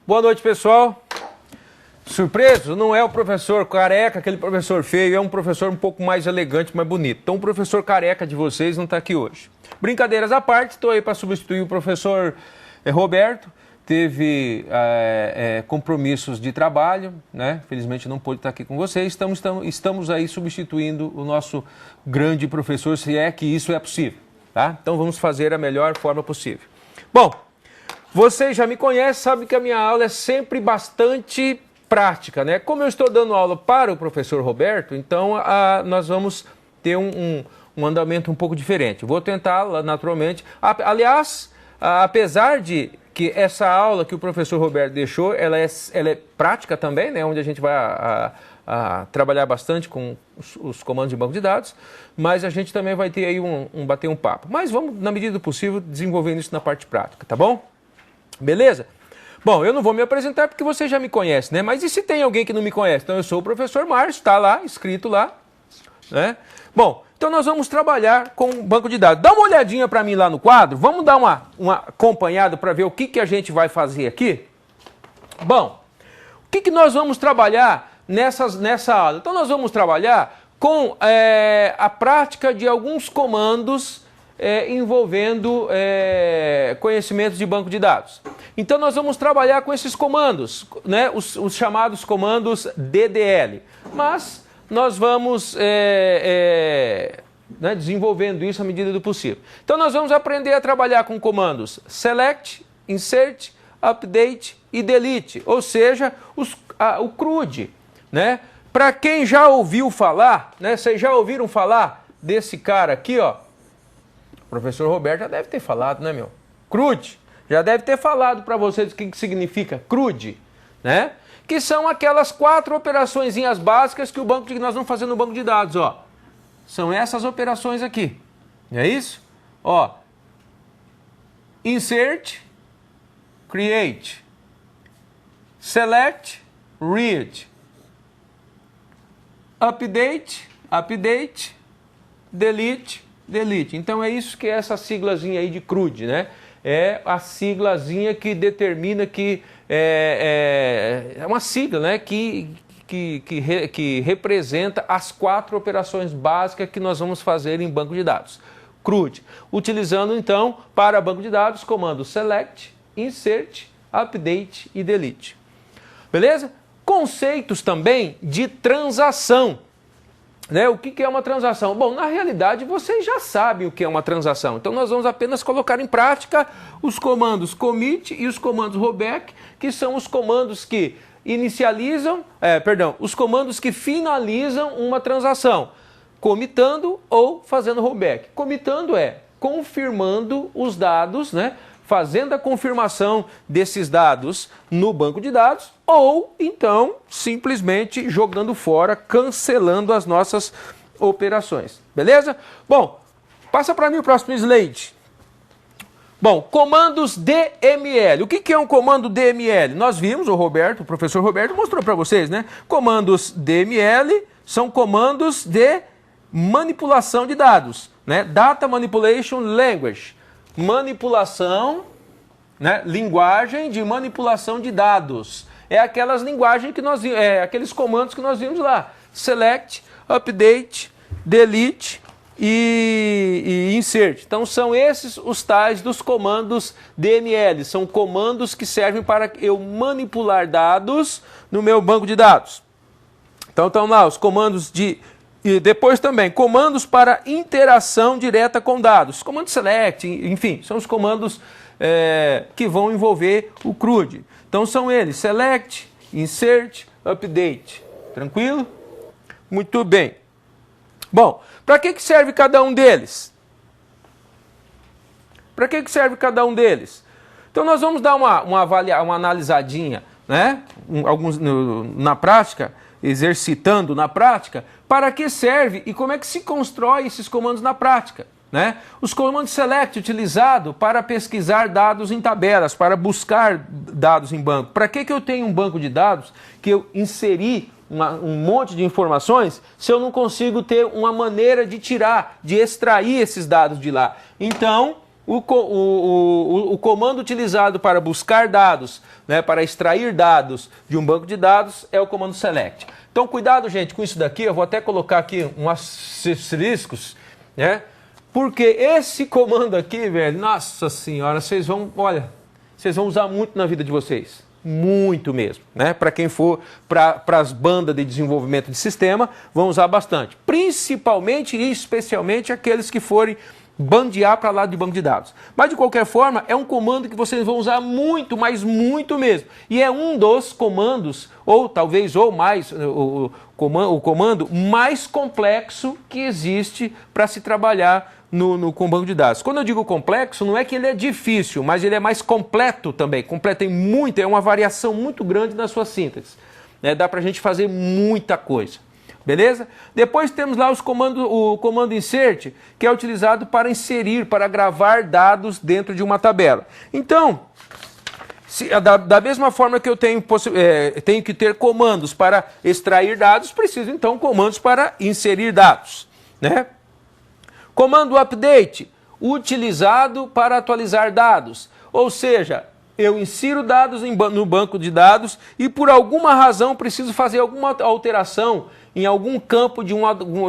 Boa noite, pessoal. Surpreso? Não é o professor careca, aquele professor feio, é um professor um pouco mais elegante, mais bonito. Então o professor careca de vocês não está aqui hoje. Brincadeiras à parte, estou aí para substituir o professor Roberto. Teve compromissos de trabalho, né? Felizmente não pôde estar aqui com vocês. Estamos aí substituindo o nosso grande professor, se é que isso é possível, tá? Então vamos fazer a melhor forma possível. Bom, vocês já me conhecem, sabem que a minha aula é sempre bastante prática, né? Como eu estou dando aula para o professor Roberto, então nós vamos ter um andamento um pouco diferente. Vou tentar, naturalmente. Aliás, apesar de que essa aula que o professor Roberto deixou, ela é prática também, né? Onde a gente vai trabalhar bastante com os comandos de banco de dados, mas a gente também vai ter aí bater um papo. Mas vamos, na medida do possível, desenvolvendo isso na parte prática, tá bom? Beleza? Bom, eu não vou me apresentar porque você já me conhece, né? Mas e se tem alguém que não me conhece? Então eu sou o professor Márcio, está lá, escrito lá, né? Bom, então nós vamos trabalhar com banco de dados. Dá uma olhadinha para mim lá no quadro, vamos dar uma acompanhada para ver o que a gente vai fazer aqui? Bom, o que nós vamos trabalhar nessa aula? Então nós vamos trabalhar com a prática de alguns comandos envolvendo conhecimentos de banco de dados. Então nós vamos trabalhar com esses comandos, né, os chamados comandos DDL. Mas nós vamos desenvolvendo isso à medida do possível. Então nós vamos aprender a trabalhar com comandos select, insert, update e delete, ou seja, o CRUD, né? Para quem já ouviu falar, né, vocês já ouviram falar desse cara aqui, ó? O professor Roberto já deve ter falado, né, meu? CRUD. Já deve ter falado para vocês o que significa CRUD, né? Que são aquelas 4 operaçõezinhas básicas que nós vamos fazer no banco de dados, ó. São essas operações aqui. Não é isso? Ó. Insert, create, select, read, update, delete, delete. Então é isso que é essa siglazinha aí de CRUD, né? É a siglazinha que determina que é uma sigla, né? Que representa as 4 operações básicas que nós vamos fazer em banco de dados. CRUD. Utilizando então para banco de dados comandos select, insert, update e delete. Beleza? Conceitos também de transação. Né? O que é uma transação? Bom, na realidade vocês já sabem o que é uma transação. Então nós vamos apenas colocar em prática os comandos commit e os comandos rollback, que são os comandos que os comandos que finalizam uma transação, comitando ou fazendo rollback. Comitando é confirmando os dados, né? Fazendo a confirmação desses dados no banco de dados, ou então simplesmente jogando fora, cancelando as nossas operações. Beleza? Bom, passa para mim o próximo slide. Bom, comandos DML. O que é um comando DML? Nós vimos, o professor Roberto mostrou para vocês, né? Comandos DML são comandos de manipulação de dados, né? Data Manipulation Language. Manipulação, né? Linguagem de manipulação de dados. É aquelas linguagens que aqueles comandos que nós vimos lá. Select, update, delete e insert. Então são esses os tais dos comandos DML. São comandos que servem para eu manipular dados no meu banco de dados. Então estão lá os comandos e depois também, comandos para interação direta com dados. Comando select, enfim, são os comandos que vão envolver o CRUD. Então são eles, select, insert, update. Tranquilo? Muito bem. Bom, para que serve cada um deles? Para que serve cada um deles? Então nós vamos dar uma analisadinha, né? Na prática, exercitando na prática, para que serve e como é que se constrói esses comandos na prática, né? Os comandos select utilizado para pesquisar dados em tabelas, para buscar dados em banco. Para que eu tenho um banco de dados que eu inseri um monte de informações se eu não consigo ter uma maneira de extrair esses dados de lá? Então, O comando utilizado para buscar dados, né, para extrair dados de um banco de dados é o comando select. Então, cuidado, gente, com isso daqui. Eu vou até colocar aqui uns asteriscos, né? Porque esse comando aqui, velho, nossa senhora, vocês vão usar muito na vida de vocês. Muito mesmo, né? Para quem for para as bandas de desenvolvimento de sistema, vão usar bastante. Principalmente e especialmente aqueles que forem bandear para lá de banco de dados. Mas, de qualquer forma, é um comando que vocês vão usar muito, mas muito mesmo. E é um dos comandos, ou talvez ou mais, o comando mais complexo que existe para se trabalhar com banco de dados. Quando eu digo complexo, não é que ele é difícil, mas ele é mais completo também. Completo em muito, é uma variação muito grande na sua síntese. Né? Dá para a gente fazer muita coisa. Beleza? Depois temos lá o comando insert, que é utilizado para inserir, para gravar dados dentro de uma tabela. Então, da mesma forma que eu tenho que ter comandos para extrair dados, preciso então comandos para inserir dados, né? Comando update, utilizado para atualizar dados. Ou seja, eu insiro dados no banco de dados e por alguma razão preciso fazer alguma alteração em algum campo de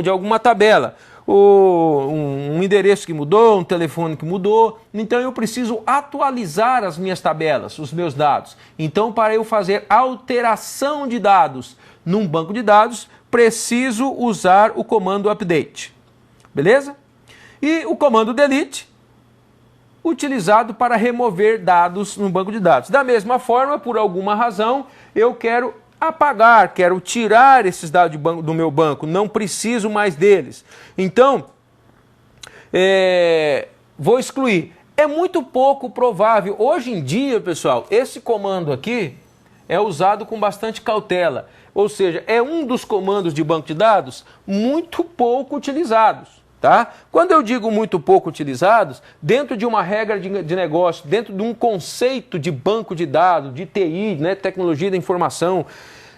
alguma tabela. Um endereço que mudou, um telefone que mudou. Então eu preciso atualizar as minhas tabelas, os meus dados. Então, para eu fazer alteração de dados num banco de dados, preciso usar o comando update. Beleza? E o comando delete, utilizado para remover dados no banco de dados. Da mesma forma, por alguma razão, eu quero apagar, quero tirar esses dados do meu banco, não preciso mais deles. Então, vou excluir. É muito pouco provável. Hoje em dia, pessoal, esse comando aqui é usado com bastante cautela. Ou seja, é um dos comandos de banco de dados muito pouco utilizados. Tá? Quando eu digo muito pouco utilizados, dentro de uma regra de negócio, dentro de um conceito de banco de dados, de TI, né, tecnologia da informação,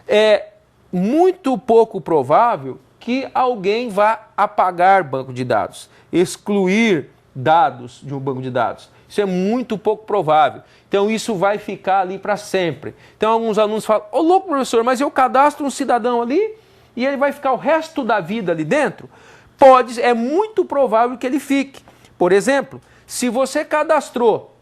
é muito pouco provável que alguém vá apagar banco de dados, excluir dados de um banco de dados. Isso é muito pouco provável. Então isso vai ficar ali para sempre. Então alguns alunos falam, ô louco professor, mas eu cadastro um cidadão ali e ele vai ficar o resto da vida ali dentro? É muito provável que ele fique. Por exemplo, se você cadastrou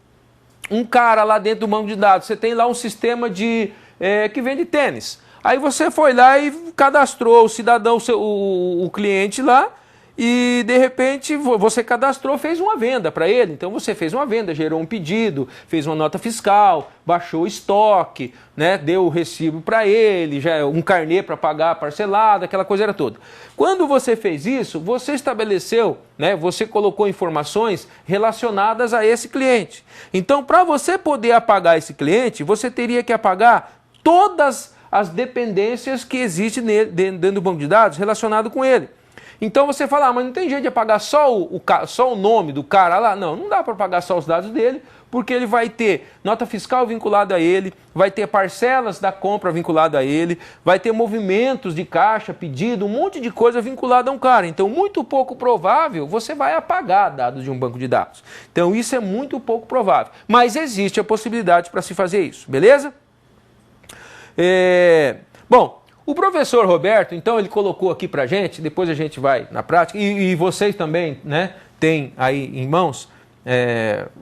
um cara lá dentro do banco de dados, você tem lá um sistema que vende tênis. Aí você foi lá e cadastrou o cidadão, o cliente lá, e de repente você cadastrou, fez uma venda para ele. Então você fez uma venda, gerou um pedido, fez uma nota fiscal, baixou o estoque, né, deu o recibo para ele, já um carnê para pagar parcelado, aquela coisa era toda. Quando você fez isso, você estabeleceu, né, você colocou informações relacionadas a esse cliente. Então, para você poder apagar esse cliente, você teria que apagar todas as dependências que existem dentro do banco de dados relacionado com ele. Então você fala, mas não tem jeito de apagar só o nome do cara lá? Não dá para apagar só os dados dele, porque ele vai ter nota fiscal vinculada a ele, vai ter parcelas da compra vinculada a ele, vai ter movimentos de caixa, pedido, um monte de coisa vinculada a um cara. Então, muito pouco provável você vai apagar dados de um banco de dados. Então, isso é muito pouco provável. Mas existe a possibilidade para se fazer isso, beleza? Bom, o professor Roberto, então, ele colocou aqui para a gente, depois a gente vai na prática, e vocês também, né, têm aí em mãos,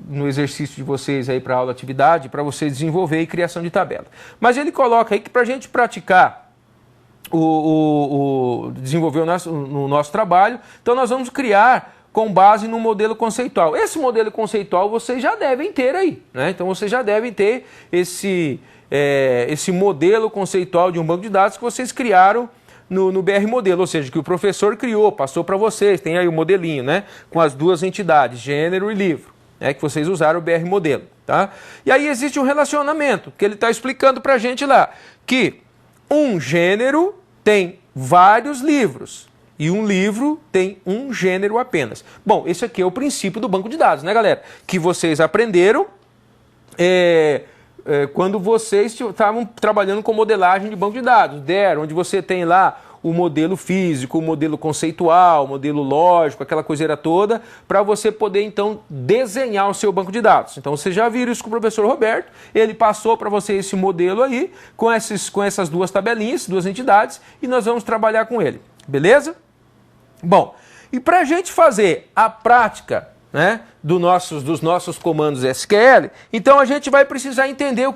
no exercício de vocês aí para aula atividade, para vocês desenvolver e criação de tabela. Mas ele coloca aí que para a gente praticar desenvolver o nosso trabalho, então nós vamos criar com base no modelo conceitual. Esse modelo conceitual vocês já devem ter aí, né? Então vocês já devem ter esse modelo conceitual de um banco de dados que vocês criaram no BR Modelo, ou seja, que o professor criou, passou para vocês, tem aí o modelinho, né, com as duas entidades, gênero e livro, né, que vocês usaram o BR Modelo, tá? E aí existe um relacionamento, que ele está explicando para a gente lá, que um gênero tem vários livros e um livro tem um gênero apenas. Bom, esse aqui é o princípio do banco de dados, né, galera? Que vocês aprenderam quando vocês estavam trabalhando com modelagem de banco de dados, onde você tem lá o modelo físico, o modelo conceitual, o modelo lógico, aquela coiseira toda, para você poder então desenhar o seu banco de dados. Então vocês já viram isso com o professor Roberto, ele passou para você esse modelo aí, com essas duas tabelinhas, duas entidades, e nós vamos trabalhar com ele, beleza? Bom, e para a gente fazer a prática, né, dos nossos comandos SQL, então a gente vai precisar entender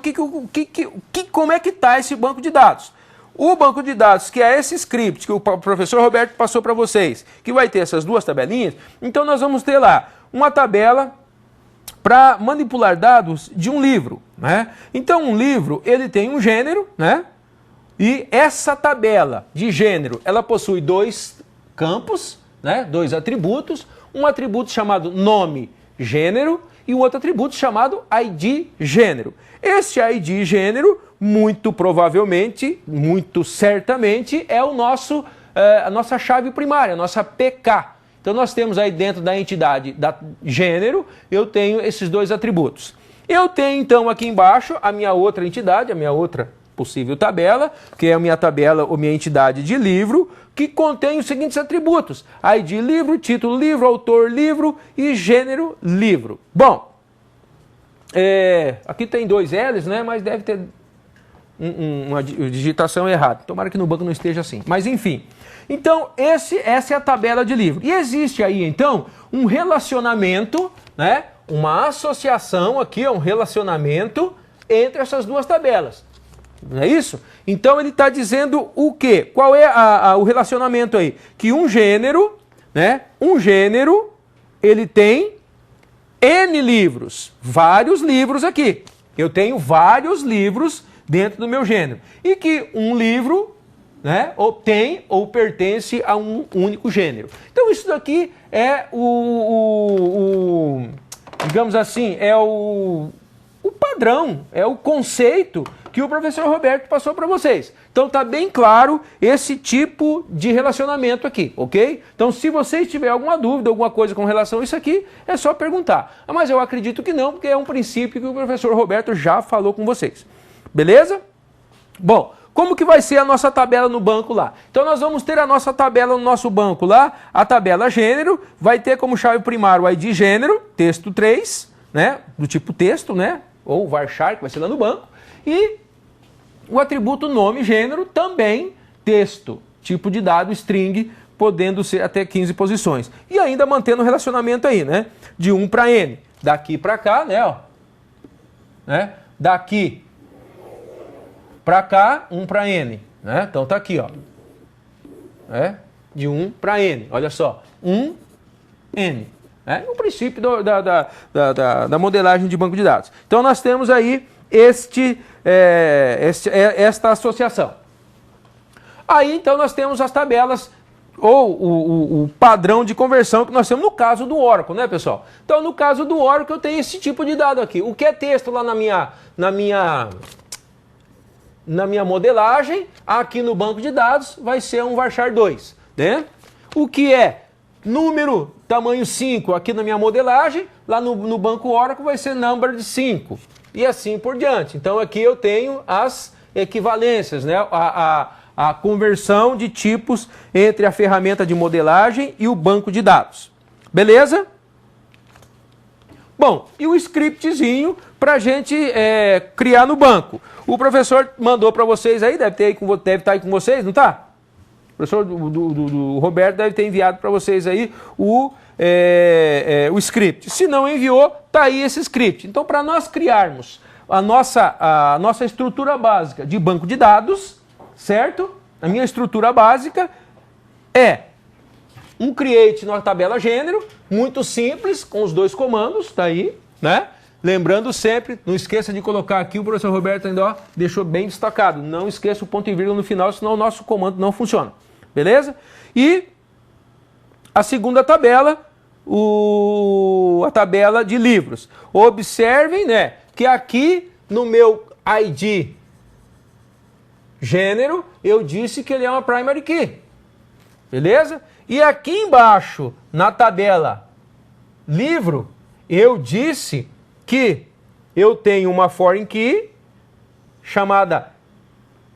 como é que está esse banco de dados. O banco de dados, que é esse script que o professor Roberto passou para vocês, que vai ter essas duas tabelinhas, então nós vamos ter lá uma tabela para manipular dados de um livro, né? Então um livro, ele tem um gênero, né? E essa tabela de gênero, ela possui dois campos, né? Dois atributos, um atributo chamado nome gênero e um outro atributo chamado ID gênero. Este ID gênero, muito provavelmente, muito certamente, é a nossa chave primária, a nossa PK. Então nós temos aí dentro da entidade da gênero, eu tenho esses dois atributos. Eu tenho então aqui embaixo a minha outra entidade, a minha outra possível tabela, que é a minha tabela ou minha entidade de livro, que contém os seguintes atributos: ID livro, título livro, autor livro e gênero livro. Bom, aqui tem dois L's, né? Mas deve ter uma digitação errada. Tomara que no banco não esteja assim. Mas enfim. Então, essa é a tabela de livro. E existe aí, então, um relacionamento, né? Uma associação aqui, um relacionamento entre essas duas tabelas. Não é isso? Então ele está dizendo o quê? Qual é o relacionamento aí? Que um gênero, né? Um gênero, ele tem N livros, vários livros aqui. Eu tenho vários livros dentro do meu gênero. E que um livro, né, tem ou pertence a um único gênero. Então isso daqui é digamos assim, é o padrão, é o conceito que o professor Roberto passou para vocês. Então está bem claro esse tipo de relacionamento aqui, ok? Então se vocês tiverem alguma dúvida, alguma coisa com relação a isso aqui, é só perguntar. Mas eu acredito que não, porque é um princípio que o professor Roberto já falou com vocês. Beleza? Bom, como que vai ser a nossa tabela no banco lá? Então nós vamos ter a nossa tabela no nosso banco lá, a tabela gênero, vai ter como chave primária o ID gênero, texto 3, né? Do tipo texto, né? Ou varchar, que vai ser lá no banco. E o atributo nome gênero também texto, tipo de dado string, podendo ser até 15 posições. E ainda mantendo o relacionamento aí, né? De 1 para N. Daqui para cá, né? Ó. Né? Daqui para cá, 1 para N. Né? Então tá aqui, ó. De 1 para N. Olha só. 1, N. O princípio da modelagem de banco de dados. Então nós temos aí esta associação. Aí então nós temos as tabelas ou o padrão de conversão que nós temos no caso do Oracle, né, pessoal? Então no caso do Oracle eu tenho esse tipo de dado aqui. O que é texto lá na minha modelagem, aqui no banco de dados vai ser um varchar 2, né? O que é número tamanho 5 aqui na minha modelagem, lá no banco Oracle vai ser number de 5. E assim por diante. Então aqui eu tenho as equivalências, né? A conversão de tipos entre a ferramenta de modelagem e o banco de dados. Beleza? Bom, e o scriptzinho para a gente criar no banco. O professor mandou para vocês aí, deve estar aí com vocês, não está? O professor do Roberto deve ter enviado para vocês aí o script. Se não enviou, está aí esse script. Então, para nós criarmos a nossa estrutura básica de banco de dados, certo? A minha estrutura básica é um create na tabela gênero, muito simples, com os dois comandos, está aí, né? Lembrando sempre, não esqueça de colocar aqui, o professor Roberto ainda deixou bem destacado, não esqueça o ponto e vírgula no final, senão o nosso comando não funciona. Beleza? E a segunda tabela, a tabela de livros. Observem, né, que aqui no meu ID gênero, eu disse que ele é uma primary key. Beleza? E aqui embaixo, na tabela livro, eu disse que eu tenho uma foreign key chamada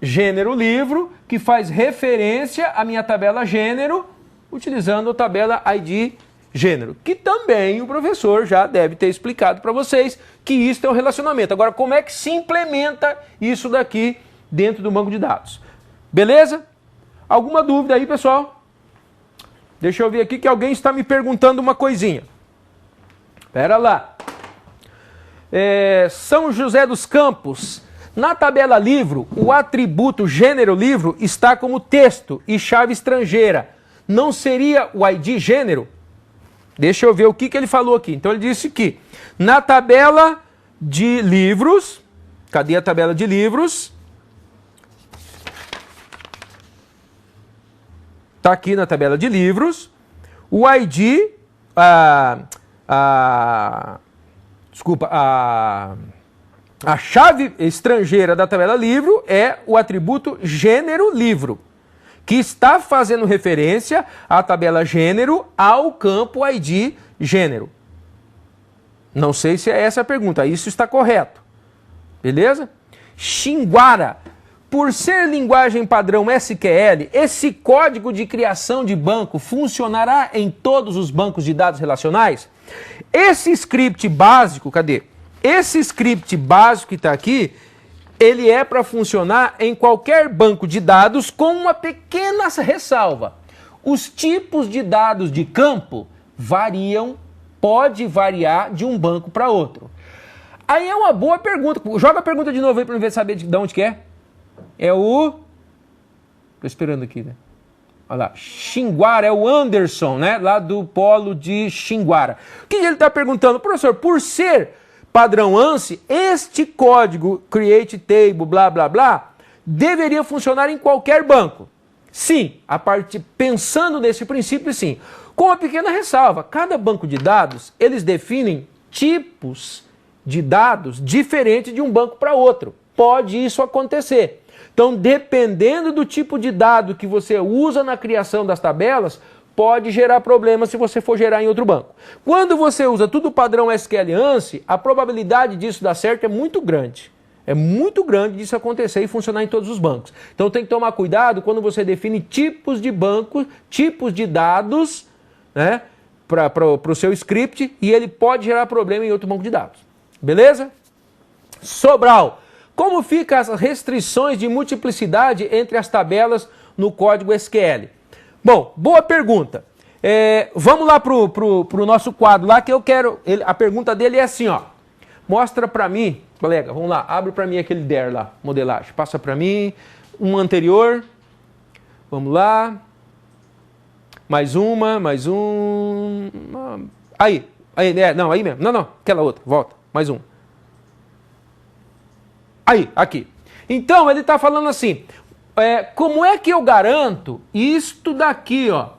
gênero livro, que faz referência à minha tabela gênero, utilizando a tabela ID gênero, que também o professor já deve ter explicado para vocês que isso é um relacionamento. Agora, como é que se implementa isso daqui dentro do banco de dados? Beleza? Alguma dúvida aí, pessoal? Deixa eu ver aqui que alguém está me perguntando uma coisinha. Espera lá. São José dos Campos. Na tabela livro, o atributo gênero livro está como texto e chave estrangeira. Não seria o ID gênero? Deixa eu ver o que ele falou aqui. Então ele disse que na tabela de livros, cadê a tabela de livros? Está aqui na tabela de livros, o ID, a chave estrangeira da tabela livro é o atributo gênero livro, que está fazendo referência à tabela gênero ao campo ID gênero. Não sei se é essa a pergunta, isso está correto. Beleza? Xinguara. Por ser linguagem padrão SQL, esse código de criação de banco funcionará em todos os bancos de dados relacionais? Esse script básico, cadê? Esse script básico que está aqui, ele é para funcionar em qualquer banco de dados com uma pequena ressalva. Os tipos de dados de campo variam, pode variar de um banco para outro. Aí é uma boa pergunta. Joga a pergunta de novo aí para eu saber de onde que é. Estou esperando aqui, né? Olha lá, Xinguara, é o Anderson, né? Lá do polo de Xinguara. O que ele está perguntando? Professor, por ser padrão ANSI, este código create table, blá, blá, blá, deveria funcionar em qualquer banco. Sim, pensando nesse princípio, sim. Com uma pequena ressalva, cada banco de dados, eles definem tipos de dados diferentes de um banco para outro. Pode isso acontecer. Então, dependendo do tipo de dado que você usa na criação das tabelas, pode gerar problema se você for gerar em outro banco. Quando você usa tudo padrão SQL ANSI, a probabilidade disso dar certo é muito grande. É muito grande disso acontecer e funcionar em todos os bancos. Então tem que tomar cuidado quando você define tipos de bancos, tipos de dados, né, para o seu script, e ele pode gerar problema em outro banco de dados. Beleza? Sobral. Como ficam as restrições de multiplicidade entre as tabelas no código SQL? Bom, boa pergunta. Vamos lá para o nosso quadro lá, que eu quero... a pergunta dele é assim, ó. Mostra para mim, colega, vamos lá, abre para mim aquele DER lá, modelagem. Passa para mim, um anterior. Vamos lá. Mais uma, mais um... Aí, não, aí mesmo. Não, aquela outra, volta, mais um. Aí, aqui. Então, ele está falando assim, como é que eu garanto isto daqui, ó?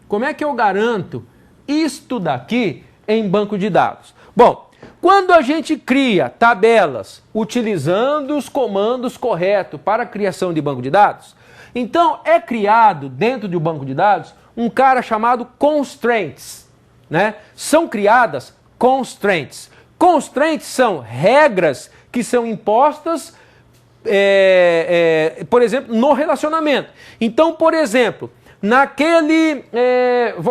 Como é que eu garanto isto daqui em banco de dados? Bom, quando a gente cria tabelas utilizando os comandos corretos para a criação de banco de dados, então é criado dentro do banco de dados um cara chamado constraints, né? São criadas constraints. Constraints são regras que são impostas, por exemplo, no relacionamento. Então, por exemplo, naquele...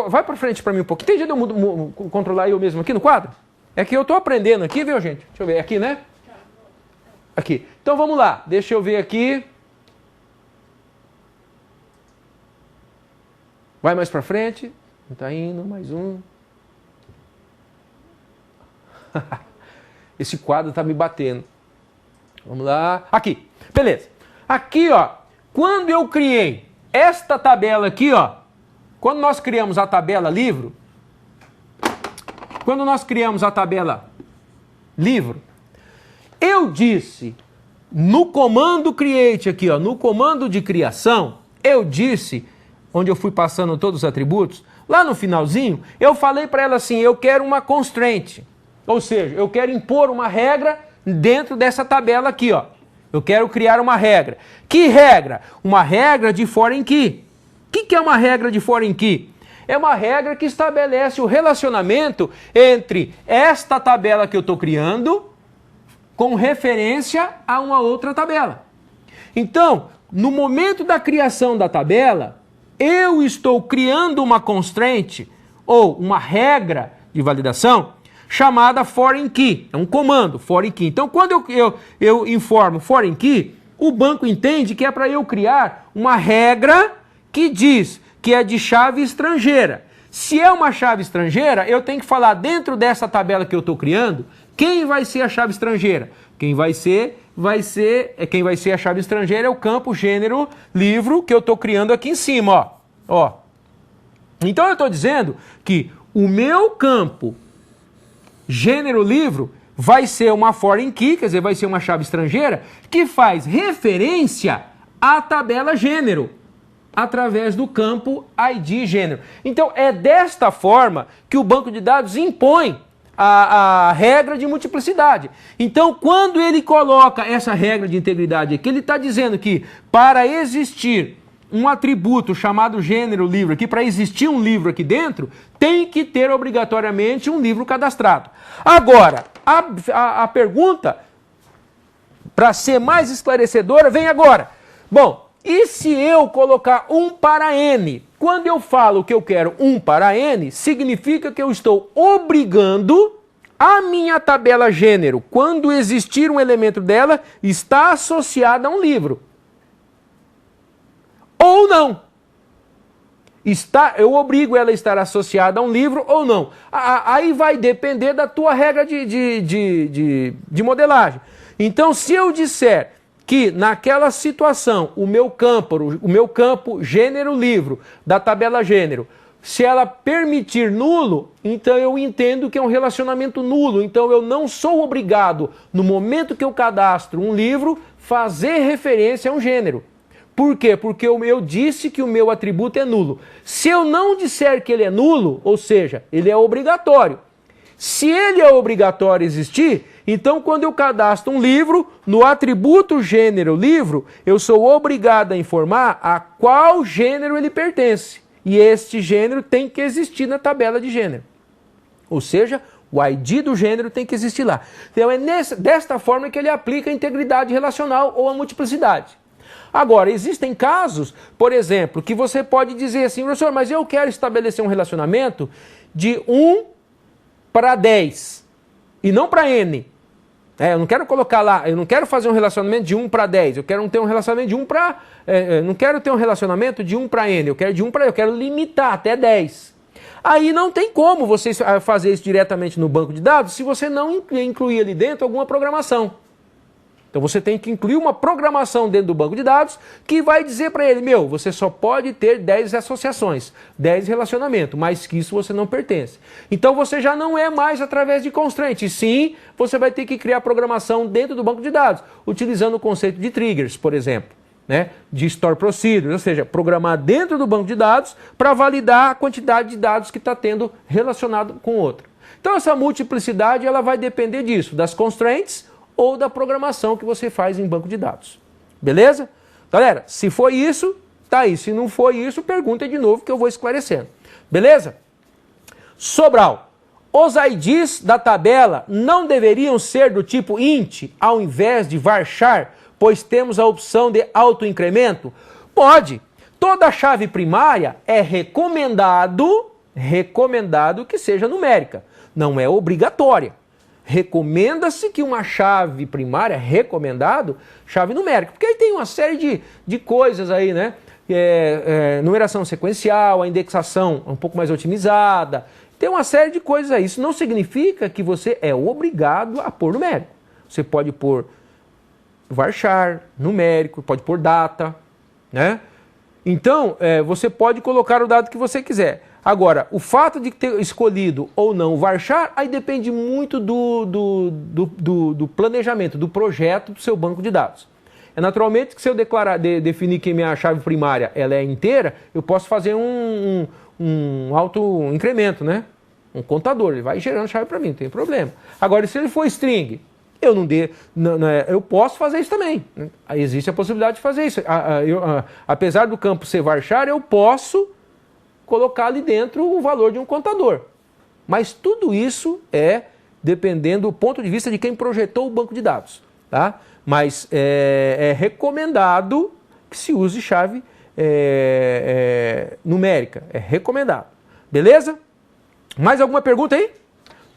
vai para frente para mim um pouquinho. Tem jeito de eu controlar eu mesmo aqui no quadro? É que eu estou aprendendo aqui, viu, gente? Deixa eu ver. Aqui, né? Aqui. Então, vamos lá. Deixa eu ver aqui. Vai mais para frente. Está indo. Mais um. Esse quadro está me batendo. Vamos lá. Aqui. Beleza. Aqui, ó. Quando eu criei esta tabela aqui, ó. Quando nós criamos a tabela livro. Quando nós criamos a tabela livro. Eu disse no comando create aqui, ó. No comando de criação. Eu disse, onde eu fui passando todos os atributos. Lá no finalzinho, eu falei para ela assim, eu quero uma constraint. Ou seja, eu quero impor uma regra dentro dessa tabela aqui, ó. Eu quero criar uma regra. Que regra? Uma regra de foreign key. O que é uma regra de foreign key? É uma regra que estabelece o relacionamento entre esta tabela que eu estou criando com referência a uma outra tabela. Então, no momento da criação da tabela, eu estou criando uma constraint ou uma regra de validação chamada foreign key. É um comando, foreign key. Então, quando eu informo foreign key, o banco entende que é para eu criar uma regra que diz que é de chave estrangeira. Se é uma chave estrangeira, eu tenho que falar dentro dessa tabela que eu estou criando, quem vai ser a chave estrangeira? Quem vai ser a chave estrangeira é o campo gênero livro que eu estou criando aqui em cima, ó. Então eu estou dizendo que o meu campo gênero livro vai ser uma foreign key, quer dizer, vai ser uma chave estrangeira que faz referência à tabela gênero através do campo ID gênero. Então é desta forma que o banco de dados impõe a regra de multiplicidade. Então, quando ele coloca essa regra de integridade aqui, ele está dizendo que para existir um atributo chamado gênero livro aqui, para existir um livro aqui dentro, tem que ter obrigatoriamente um livro cadastrado. Agora, a pergunta, para ser mais esclarecedora, vem agora. Bom, e se eu colocar 1 para n? Quando eu falo que eu quero 1 para n, significa que eu estou obrigando a minha tabela gênero, quando existir um elemento dela, está associada a um livro. Ou não. Eu obrigo ela a estar associada a um livro ou não. Aí vai depender da tua regra de modelagem. Então, se eu disser que naquela situação o meu campo gênero livro da tabela gênero, se ela permitir nulo, então eu entendo que é um relacionamento nulo. Então eu não sou obrigado, no momento que eu cadastro um livro, fazer referência a um gênero. Por quê? Porque eu disse que o meu atributo é nulo. Se eu não disser que ele é nulo, ou seja, ele é obrigatório. Se ele é obrigatório existir, então quando eu cadastro um livro, no atributo gênero livro, eu sou obrigado a informar a qual gênero ele pertence. E este gênero tem que existir na tabela de gênero. Ou seja, o ID do gênero tem que existir lá. Então é desta forma que ele aplica a integridade relacional ou a multiplicidade. Agora, existem casos, por exemplo, que você pode dizer assim, professor, mas eu quero estabelecer um relacionamento de 1 para 10 e não para n. Eu não quero colocar lá, eu não quero fazer um relacionamento de 1 para 10, eu quero ter um relacionamento de 1 para... não quero ter um relacionamento de 1 para n, eu quero limitar até 10. Aí não tem como você fazer isso diretamente no banco de dados se você não incluir ali dentro alguma programação. Então você tem que incluir uma programação dentro do banco de dados que vai dizer para ele, você só pode ter 10 associações, 10 relacionamentos, mais que isso você não pertence. Então você já não é mais através de constraint, sim, você vai ter que criar programação dentro do banco de dados, utilizando o conceito de triggers, por exemplo, de store procedures, ou seja, programar dentro do banco de dados para validar a quantidade de dados que está tendo relacionado com outro. Então essa multiplicidade ela vai depender disso, das constraints, ou da programação que você faz em banco de dados. Beleza? Galera, se foi isso, tá aí. Se não foi isso, pergunta de novo que eu vou esclarecendo. Beleza? Sobral. Os IDs da tabela não deveriam ser do tipo int ao invés de varchar, pois temos a opção de autoincremento? Pode. Toda chave primária é recomendado que seja numérica. Não é obrigatória. Recomenda-se que uma chave primária, chave numérica. Porque aí tem uma série de coisas aí, numeração sequencial, a indexação um pouco mais otimizada. Tem uma série de coisas aí. Isso não significa que você é obrigado a pôr numérico. Você pode pôr varchar, numérico, pode pôr data, Então, você pode colocar o dado que você quiser. Agora, o fato de ter escolhido ou não o varchar, aí depende muito do planejamento, do projeto do seu banco de dados. Naturalmente que se eu definir que minha chave primária ela é inteira, eu posso fazer um auto-incremento, Um contador, ele vai gerando chave para mim, não tem problema. Agora, se ele for string, eu posso fazer isso também. Aí existe a possibilidade de fazer isso. Apesar do campo ser varchar, eu posso colocar ali dentro o valor de um contador. Mas tudo isso é dependendo do ponto de vista de quem projetou o banco de dados. Tá? Mas é recomendado que se use chave numérica. É recomendado. Beleza? Mais alguma pergunta aí?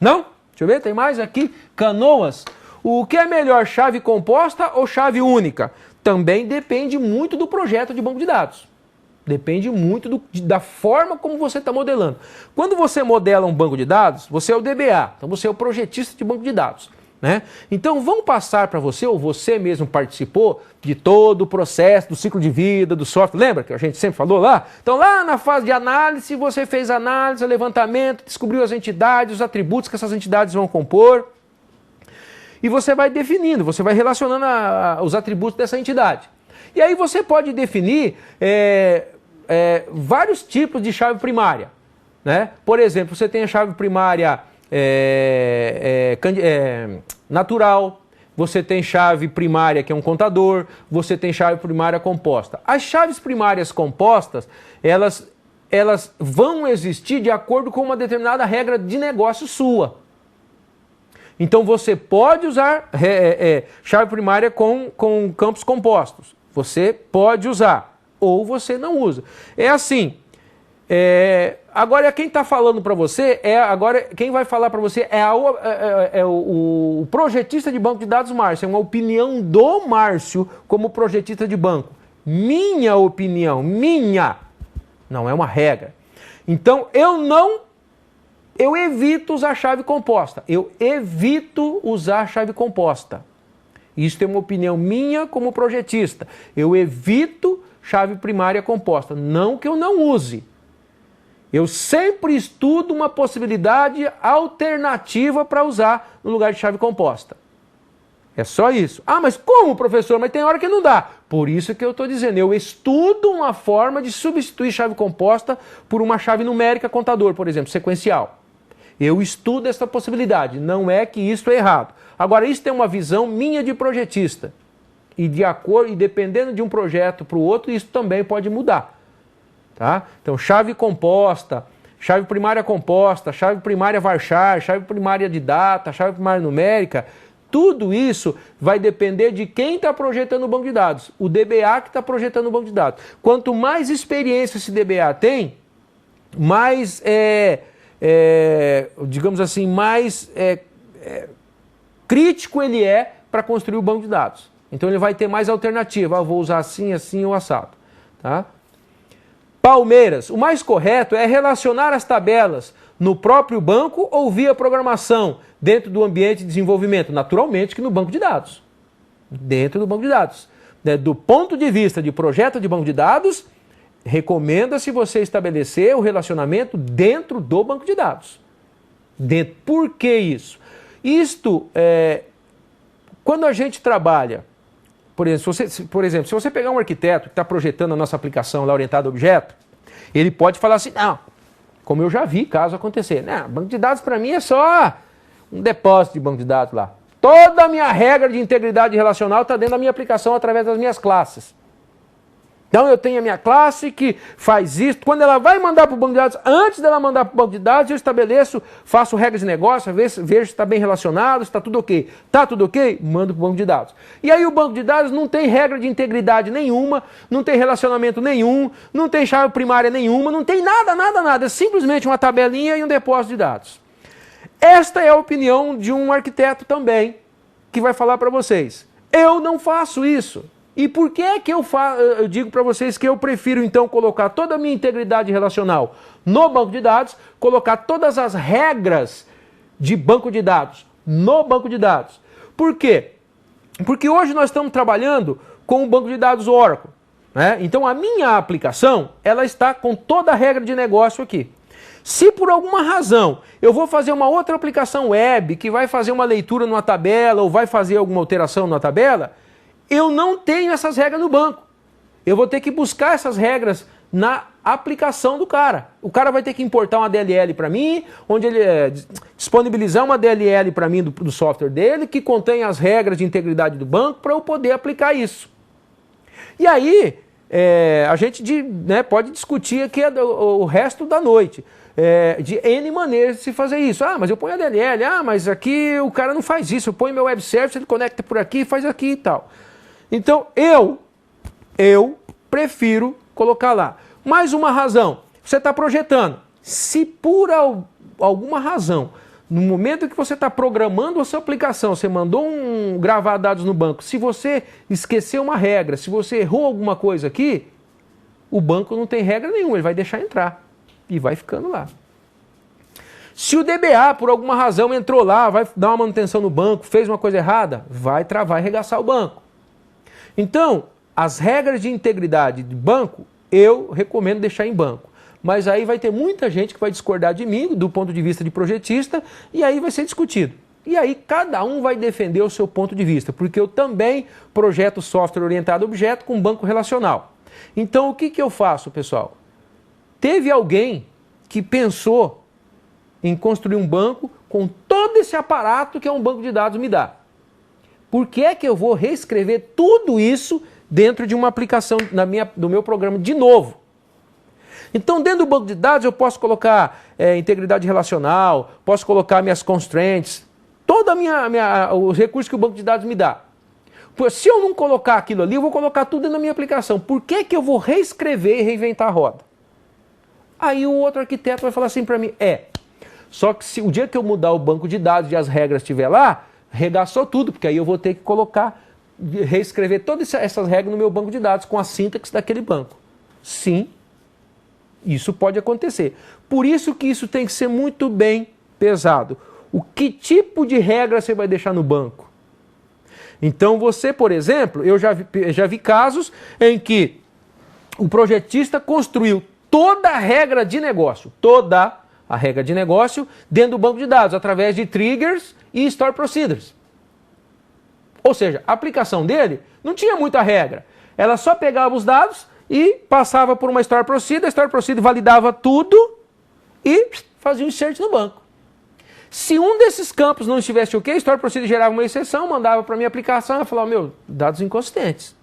Não? Deixa eu ver, tem mais aqui. Canoas. O que é melhor, chave composta ou chave única? Também depende muito do projeto de banco de dados. Depende muito da forma como você está modelando. Quando você modela um banco de dados, você é o DBA, então você é o projetista de banco de dados. Né? Então vamos passar para você, ou você mesmo participou de todo o processo do ciclo de vida do software. Lembra que a gente sempre falou lá? Então lá na fase de análise, você fez análise, levantamento, descobriu as entidades, os atributos que essas entidades vão compor. E você vai definindo, você vai relacionando os atributos dessa entidade. E aí você pode definir vários tipos de chave primária. Né? Por exemplo, você tem a chave primária natural, você tem chave primária que é um contador, você tem chave primária composta. As chaves primárias compostas, elas vão existir de acordo com uma determinada regra de negócio sua. Então você pode usar chave primária com campos compostos. Você pode usar, ou você não usa. É assim, agora quem está falando para você, quem vai falar para você é o projetista de banco de dados Márcio. É uma opinião do Márcio como projetista de banco. Minha opinião, não é uma regra. Então eu evito usar chave composta. Isso é uma opinião minha como projetista. Eu evito chave primária composta. Não que eu não use. Eu sempre estudo uma possibilidade alternativa para usar no lugar de chave composta. É só isso. Ah, mas como, professor? Mas tem hora que não dá. Por isso que eu estou dizendo, eu estudo uma forma de substituir chave composta por uma chave numérica contador, por exemplo, sequencial. Eu estudo essa possibilidade, não é que isso é errado. Agora, isso tem uma visão minha de projetista. E dependendo de um projeto para o outro, isso também pode mudar. Tá? Então, chave composta, chave primária composta, chave primária varchar, chave primária de data, chave primária numérica, tudo isso vai depender de quem está projetando o banco de dados. O DBA que está projetando o banco de dados. Quanto mais experiência esse DBA tem, mais digamos assim, mais crítico ele é para construir o banco de dados. Então ele vai ter mais alternativa. Vou usar assim, assim ou assado. Tá? Palmeiras. O mais correto é relacionar as tabelas no próprio banco ou via programação dentro do ambiente de desenvolvimento. Naturalmente que no banco de dados. Dentro do banco de dados. Do ponto de vista de projeto de banco de dados, recomenda-se você estabelecer o relacionamento dentro do banco de dados. Por que isso? Isto, quando a gente trabalha, por exemplo, se você pegar um arquiteto que está projetando a nossa aplicação lá orientada a objeto, ele pode falar assim, não, como eu já vi caso acontecer, não, banco de dados para mim é só um depósito de banco de dados lá. Toda a minha regra de integridade relacional está dentro da minha aplicação através das minhas classes. Então eu tenho a minha classe que faz isso. Quando ela vai mandar para o banco de dados, antes dela mandar para o banco de dados, eu estabeleço, faço regras de negócio, vejo se está bem relacionado, se está tudo ok. Está tudo ok? Mando para o banco de dados. E aí o banco de dados não tem regra de integridade nenhuma, não tem relacionamento nenhum, não tem chave primária nenhuma, não tem nada, nada, nada. É simplesmente uma tabelinha e um depósito de dados. Esta é a opinião de um arquiteto também, que vai falar para vocês. Eu não faço isso. E por que é que eu digo para vocês que eu prefiro então colocar toda a minha integridade relacional no banco de dados, colocar todas as regras de banco de dados no banco de dados? Por quê? Porque hoje nós estamos trabalhando com o banco de dados Oracle. Né? Então a minha aplicação, ela está com toda a regra de negócio aqui. Se por alguma razão eu vou fazer uma outra aplicação web que vai fazer uma leitura numa tabela ou vai fazer alguma alteração numa tabela, eu não tenho essas regras no banco. Eu vou ter que buscar essas regras na aplicação do cara. O cara vai ter que importar uma DLL para mim, onde ele disponibilizar uma DLL para mim do software dele, que contém as regras de integridade do banco para eu poder aplicar isso. E aí, a gente pode discutir aqui o resto da noite. de N maneiras de se fazer isso. Ah, mas eu ponho a DLL, mas aqui o cara não faz isso, eu ponho meu web service, ele conecta por aqui, faz aqui e tal. Então eu prefiro colocar lá. Mais uma razão, você está projetando. Se por alguma razão, no momento que você está programando a sua aplicação, você mandou gravar dados no banco, se você esqueceu uma regra, se você errou alguma coisa aqui, o banco não tem regra nenhuma, ele vai deixar entrar e vai ficando lá. Se o DBA, por alguma razão, entrou lá, vai dar uma manutenção no banco, fez uma coisa errada, vai travar e arregaçar o banco. Então, as regras de integridade de banco, eu recomendo deixar em banco. Mas aí vai ter muita gente que vai discordar de mim, do ponto de vista de projetista, e aí vai ser discutido. E aí cada um vai defender o seu ponto de vista, porque eu também projeto software orientado a objeto com banco relacional. Então o que eu faço, pessoal? Teve alguém que pensou em construir um banco com todo esse aparato que um banco de dados me dá. Por que é que eu vou reescrever tudo isso dentro de uma aplicação do meu programa de novo? Então, dentro do banco de dados, eu posso colocar integridade relacional, posso colocar minhas constraints, todos os recursos que o banco de dados me dá. Se eu não colocar aquilo ali, eu vou colocar tudo na minha aplicação. Por que que eu vou reescrever e reinventar a roda? Aí o outro arquiteto vai falar assim para mim, só que se o dia que eu mudar o banco de dados e as regras estiver lá, regaçou tudo, porque aí eu vou ter que reescrever todas essas regras no meu banco de dados com a sintaxe daquele banco. Sim, isso pode acontecer. Por isso que isso tem que ser muito bem pesado. O que tipo de regra você vai deixar no banco? Então você, por exemplo, eu já vi casos em que o projetista construiu toda a regra de negócio, toda a regra de negócio dentro do banco de dados, através de triggers e store procedures. Ou seja, a aplicação dele não tinha muita regra. Ela só pegava os dados e passava por uma store procedure, a store procedure validava tudo e fazia um insert no banco. Se um desses campos não estivesse ok, a store procedure gerava uma exceção, mandava para a minha aplicação e falava, dados inconsistentes.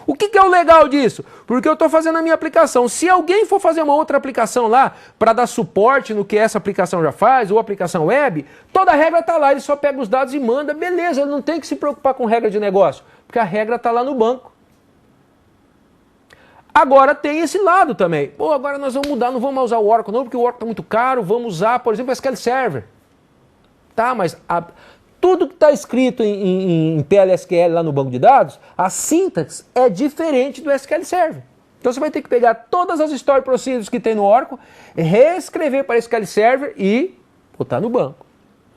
O que é o legal disso? Porque eu estou fazendo a minha aplicação. Se alguém for fazer uma outra aplicação lá para dar suporte no que essa aplicação já faz, ou aplicação web, toda a regra está lá, ele só pega os dados e manda, beleza, ele não tem que se preocupar com regra de negócio, porque a regra está lá no banco. Agora tem esse lado também. Agora nós vamos mudar, não vamos usar o Oracle não, porque o Oracle está muito caro, vamos usar, por exemplo, o SQL Server. Tá, mas tudo que está escrito em PLSQL lá no banco de dados, a sintaxe é diferente do SQL Server. Então você vai ter que pegar todas as story procedures que tem no Oracle, reescrever para SQL Server e botar no banco.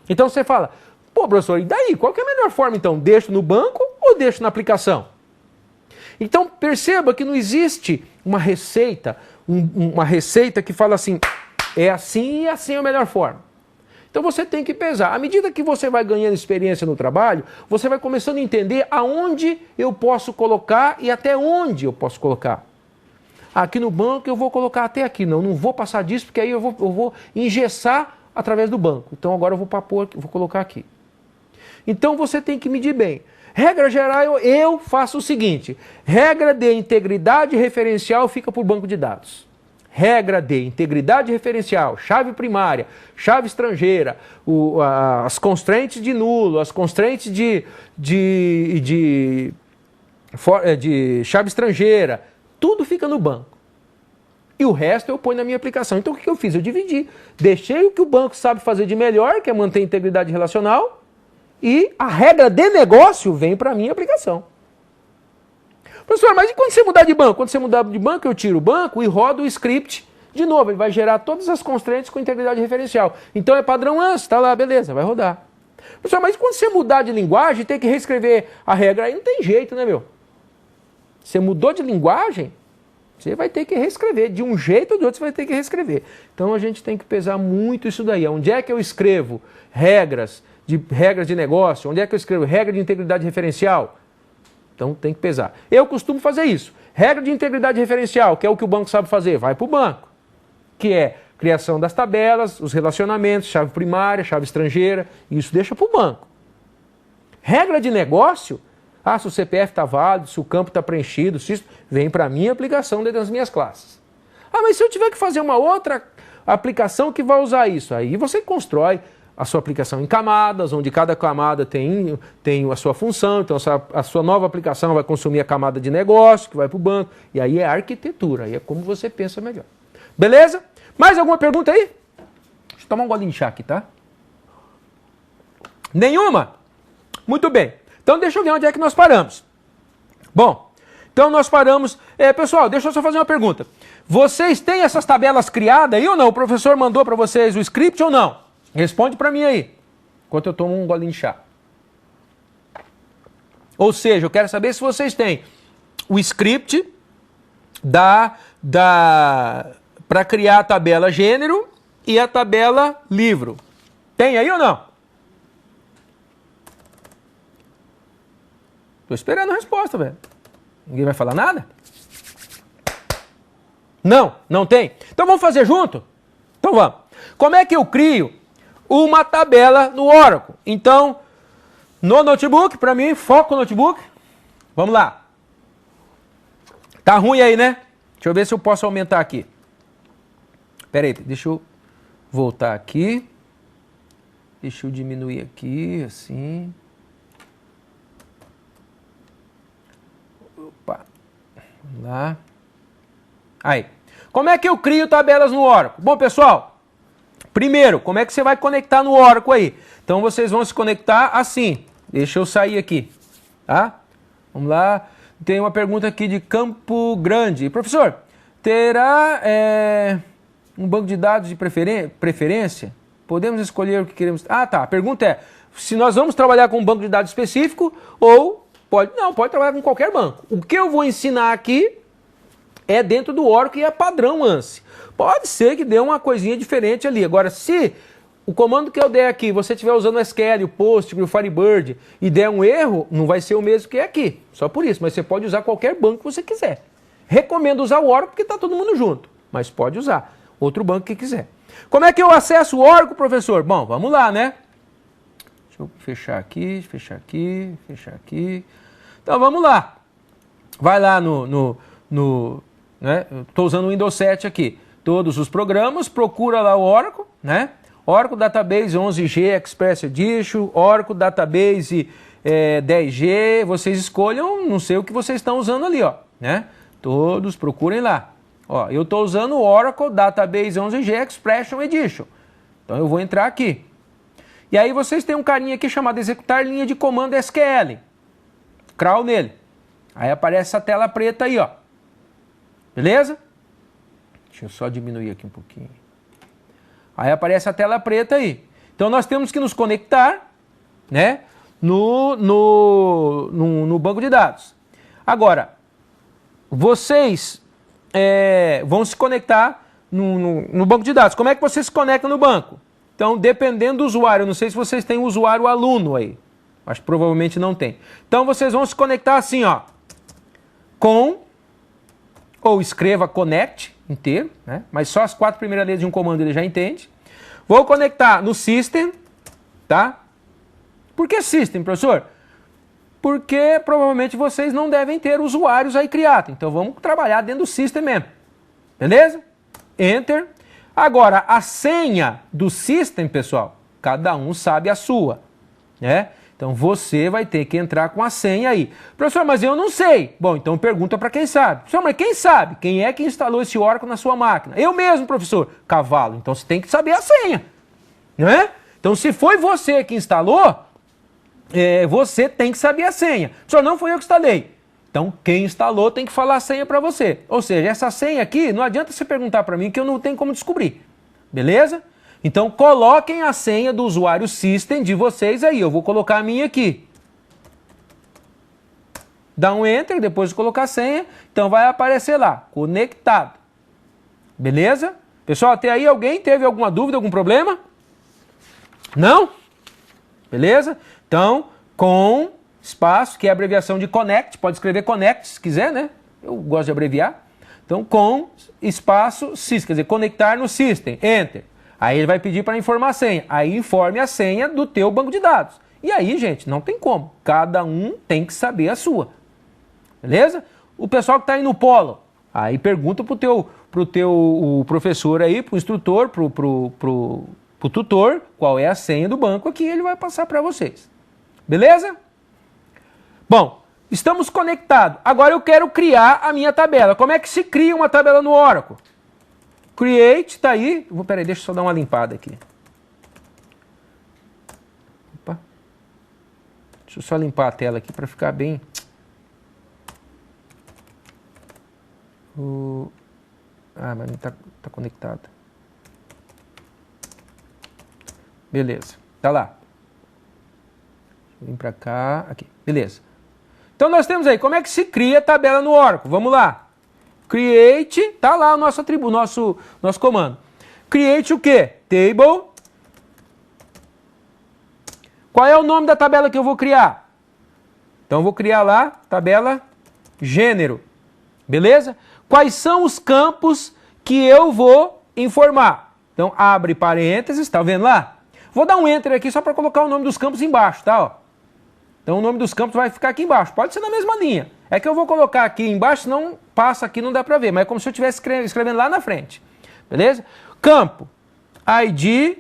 Então você fala, professor, e daí? Qual que é a melhor forma então? Deixo no banco ou deixo na aplicação? Então perceba que não existe uma receita que fala assim, é assim e assim é a melhor forma. Então você tem que pesar. À medida que você vai ganhando experiência no trabalho, você vai começando a entender aonde eu posso colocar e até onde eu posso colocar. Aqui no banco eu vou colocar até aqui. Não vou passar disso, porque aí eu vou engessar através do banco. Então agora eu vou colocar aqui. Então você tem que medir bem. Regra geral, eu faço o seguinte. Regra de integridade referencial fica por banco de dados. Regra de integridade referencial, chave primária, chave estrangeira, as constraints de nulo, as constraints de chave estrangeira, tudo fica no banco. E o resto eu ponho na minha aplicação. Então o que eu fiz? Eu dividi. Deixei o que o banco sabe fazer de melhor, que é manter a integridade relacional, e a regra de negócio vem para a minha aplicação. Professor, mas e quando você mudar de banco? Quando você mudar de banco, eu tiro o banco e rodo o script de novo. Ele vai gerar todas as constraints com integridade referencial. Então é padrão ANSI, tá lá, beleza, vai rodar. Professor, mas e quando você mudar de linguagem, tem que reescrever a regra? Aí não tem jeito, né, meu? Você mudou de linguagem, você vai ter que reescrever. De um jeito ou de outro, você vai ter que reescrever. Então a gente tem que pesar muito isso daí. Onde é que eu escrevo regras de negócio? Onde é que eu escrevo regra de integridade referencial? Então tem que pesar. Eu costumo fazer isso. Regra de integridade referencial, que é o que o banco sabe fazer, vai para o banco. Que é criação das tabelas, os relacionamentos, chave primária, chave estrangeira, isso deixa para o banco. Regra de negócio, se o CPF está válido, se o campo está preenchido, se isso vem para a minha aplicação dentro das minhas classes. Mas se eu tiver que fazer uma outra a aplicação que vai usar isso? Aí você constrói a sua aplicação em camadas, onde cada camada tem a sua função, então a sua nova aplicação vai consumir a camada de negócio, que vai para o banco, e aí é arquitetura, aí é como você pensa melhor. Beleza? Mais alguma pergunta aí? Deixa eu tomar um golinho de chá aqui, tá? Nenhuma? Muito bem. Então deixa eu ver onde é que nós paramos. Bom, então nós paramos... pessoal, deixa eu só fazer uma pergunta. Vocês têm essas tabelas criadas aí ou não? O professor mandou para vocês o script ou não? Responde para mim aí, enquanto eu tomo um golinho de chá. Ou seja, eu quero saber se vocês têm o script para criar a tabela gênero e a tabela livro. Tem aí ou não? Estou esperando a resposta, velho. Ninguém vai falar nada? Não, não tem? Então vamos fazer junto? Então vamos. Como é que eu crio uma tabela no Oracle? Então, no notebook, para mim, foco no notebook. Vamos lá. Tá ruim aí, né? Deixa eu ver se eu posso aumentar aqui. Pera aí, deixa eu voltar aqui. Deixa eu diminuir aqui, assim. Opa. Vamos lá. Aí. Como é que eu crio tabelas no Oracle? Bom, pessoal, primeiro, como é que você vai conectar no Oracle aí? Então, vocês vão se conectar assim. Deixa eu sair aqui, tá? Vamos lá. Tem uma pergunta aqui de Campo Grande. Professor, terá um banco de dados de preferência? Podemos escolher o que queremos... Ah, tá. A pergunta é, se nós vamos trabalhar com um banco de dados específico ou pode... Não, pode trabalhar com qualquer banco. O que eu vou ensinar aqui é dentro do Oracle e é padrão ANSI. Pode ser que dê uma coisinha diferente ali. Agora, se o comando que eu der aqui, você estiver usando o SQL, o Postgre, o Firebird e der um erro, não vai ser o mesmo que é aqui. Só por isso. Mas você pode usar qualquer banco que você quiser. Recomendo usar o Oracle porque está todo mundo junto. Mas pode usar outro banco que quiser. Como é que eu acesso o Oracle, professor? Bom, vamos lá, né? Deixa eu fechar aqui, fechar aqui, fechar aqui. Então, vamos lá. Vai lá né? Estou usando o Windows 7 aqui. Todos os programas, procura lá o Oracle, né? Oracle Database 11G Express Edition, Oracle Database 10G, vocês escolham, não sei o que vocês estão usando ali, ó, né? Todos procurem lá. Ó, eu estou usando o Oracle Database 11G Expression Edition. Então eu vou entrar aqui. E aí vocês têm um carinha aqui chamado executar linha de comando SQL. Crawl nele. Aí aparece a tela preta aí, ó. Beleza? Deixa eu só diminuir aqui um pouquinho. Aí aparece a tela preta aí. Então nós temos que nos conectar, né, no banco de dados. Agora, vocês vão se conectar no banco de dados. Como é que você se conecta no banco? Então, dependendo do usuário, eu não sei se vocês têm um usuário aluno aí. Acho que provavelmente não tem. Então vocês vão se conectar assim, ó. Ou escreva connect inteiro, né? Mas só as 4 primeiras letras de um comando ele já entende. Vou conectar no system, tá? Por que system, professor? Porque provavelmente vocês não devem ter usuários aí criados. Então vamos trabalhar dentro do system mesmo. Beleza? Enter. Agora, a senha do system, pessoal, cada um sabe a sua, né? Então você vai ter que entrar com a senha aí. Professor, mas eu não sei. Bom, então pergunta para quem sabe. Professor, mas quem sabe? Quem é que instalou esse Oracle na sua máquina? Eu mesmo, professor. Cavalo. Então você tem que saber a senha, né? Então se foi você que instalou, você tem que saber a senha. Professor, não foi eu que instalei. Então quem instalou tem que falar a senha para você. Ou seja, essa senha aqui, não adianta você perguntar para mim que eu não tenho como descobrir. Beleza? Então, coloquem a senha do usuário system de vocês aí. Eu vou colocar a minha aqui. Dá um enter, depois de colocar a senha. Então, vai aparecer lá, conectado. Beleza? Pessoal, até aí alguém teve alguma dúvida, algum problema? Não? Beleza? Então, com espaço, que é a abreviação de connect. Pode escrever connect se quiser, né? Eu gosto de abreviar. Então, com espaço system, quer dizer, conectar no system. Enter. Aí ele vai pedir para informar a senha. Aí informe a senha do teu banco de dados. E aí, gente, não tem como. Cada um tem que saber a sua. Beleza? O pessoal que está aí no Polo, aí pergunta pro para o teu professor aí, para o instrutor, para o tutor, qual é a senha do banco aqui, ele vai passar para vocês. Beleza? Bom, estamos conectados. Agora eu quero criar a minha tabela. Como é que se cria uma tabela no Oracle? Create, tá aí. Peraí, deixa eu só dar uma limpada aqui. Opa. Deixa eu só limpar a tela aqui para ficar bem... Ah, mas não tá conectado. Beleza, tá lá. Vem para cá, aqui, beleza. Então nós temos aí, como é que se cria a tabela no Oracle? Vamos lá. Create, tá lá o nosso atributo, nosso comando. Create o quê? Table. Qual é o nome da tabela que eu vou criar? Então eu vou criar lá, tabela gênero. Beleza? Quais são os campos que eu vou informar? Então, abre parênteses, tá vendo lá? Vou dar um Enter aqui só para colocar o nome dos campos embaixo, tá? Ó. Então, o nome dos campos vai ficar aqui embaixo. Pode ser na mesma linha. É que eu vou colocar aqui embaixo, senão passa aqui, não dá para ver. Mas é como se eu estivesse escrevendo lá na frente. Beleza? Campo, ID,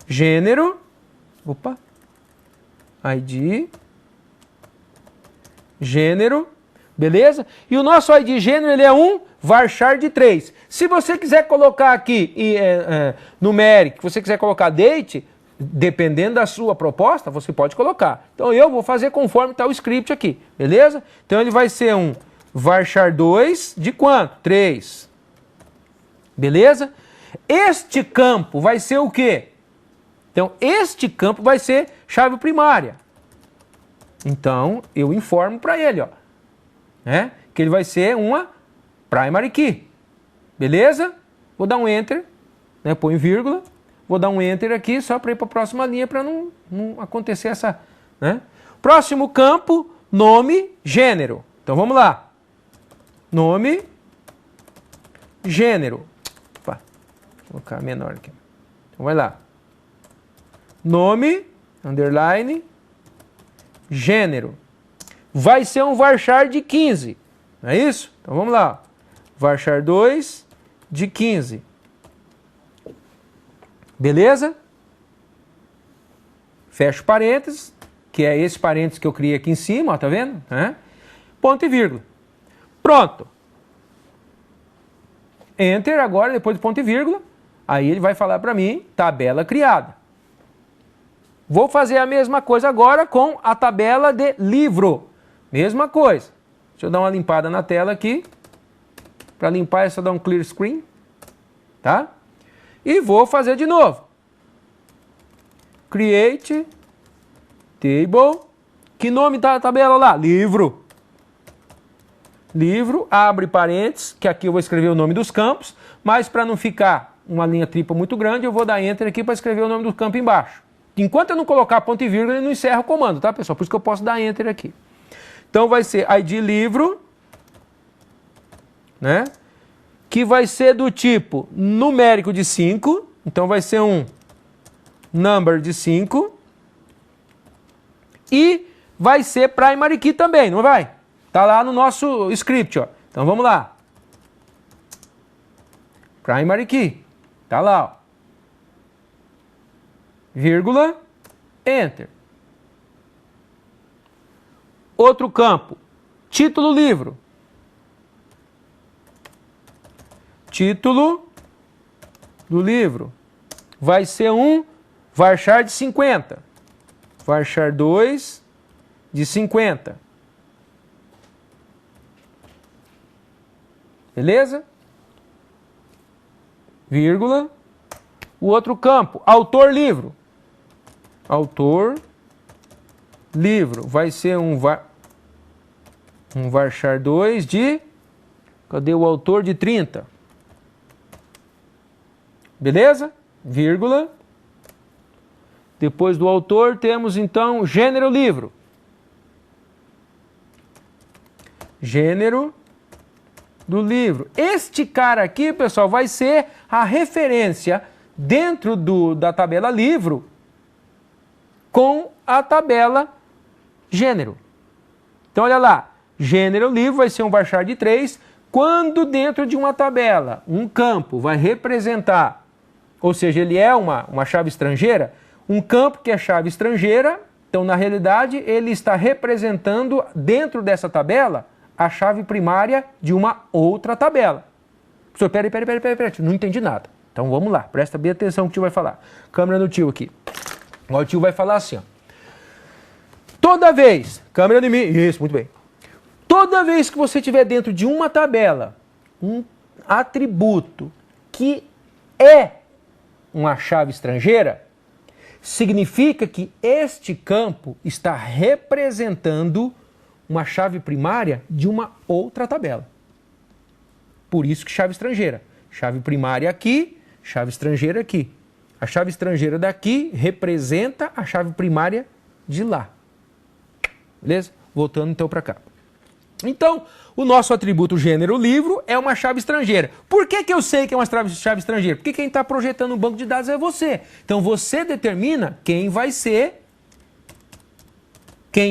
gênero, opa, ID, gênero, beleza? E o nosso ID gênero, ele é um varchar de 3. Se você quiser colocar aqui numeric, se você quiser colocar date, dependendo da sua proposta, você pode colocar. Então eu vou fazer conforme está o script aqui, beleza? Então ele vai ser um varchar 2 de quanto? 3. Beleza? Este campo vai ser o quê? Então este campo vai ser chave primária. Então eu informo para ele, ó. Que ele vai ser uma primary key. Beleza? Vou dar um Enter, põe vírgula, vou dar um Enter aqui só para ir para a próxima linha para não acontecer essa... Próximo campo, nome, gênero. Então vamos lá. Nome, gênero. Opa, vou colocar menor aqui. Então vai lá. Nome, underline, gênero. Vai ser um varchar de 15, não é isso? Então vamos lá, varchar 2 de 15, beleza? Fecho parênteses, que é esse parênteses que eu criei aqui em cima, ó, tá vendo? Ponto e vírgula. Pronto. Enter agora, depois do ponto e vírgula, aí ele vai falar para mim, tabela criada. Vou fazer a mesma coisa agora com a tabela de livro. Mesma coisa. Deixa eu dar uma limpada na tela aqui. Para limpar é só dar um clear screen. Tá? E vou fazer de novo. Create table. Que nome tá a tabela lá? Livro. Livro, abre parênteses, que aqui eu vou escrever o nome dos campos, mas para não ficar uma linha tripla muito grande, eu vou dar Enter aqui para escrever o nome do campo embaixo. Enquanto eu não colocar ponto e vírgula, ele não encerra o comando, tá, pessoal? Por isso que eu posso dar Enter aqui. Então vai ser ID livro, que vai ser do tipo numérico de 5, então vai ser um number de 5, e vai ser primary key também, não vai? Tá lá no nosso script, ó. Então vamos lá. Primary key, tá lá, ó. Vírgula, Enter. Outro campo, título livro. Título do livro vai ser um varchar de 50. Varchar 2 de 50. Beleza? Vírgula. O outro campo, autor livro. Autor livro vai ser um varchar 2 de... Cadê o autor? De 30. Beleza? Vírgula. Depois do autor temos então gênero livro. Gênero do livro. Este cara aqui, pessoal, vai ser a referência dentro da tabela livro com a tabela gênero. Então olha lá, gênero livro vai ser um varchar de 3, Quando dentro de uma tabela, um campo vai representar, ou seja, ele é uma chave estrangeira, um campo que é chave estrangeira, então na realidade ele está representando dentro dessa tabela a chave primária de uma outra tabela. Professor, peraí, não entendi nada. Então vamos lá, presta bem atenção no que o tio vai falar. Câmera no tio aqui. O tio vai falar assim, ó. Toda vez, câmera em mim, isso, muito bem. Toda vez que você tiver dentro de uma tabela um atributo que é uma chave estrangeira, significa que este campo está representando uma chave primária de uma outra tabela. Por isso que chave estrangeira. Chave primária aqui, chave estrangeira aqui. A chave estrangeira daqui representa a chave primária de lá. Beleza? Voltando então para cá. Então, o nosso atributo gênero livro é uma chave estrangeira. Por que eu sei que é uma chave estrangeira? Porque quem está projetando um banco de dados é você. Então, você determina quem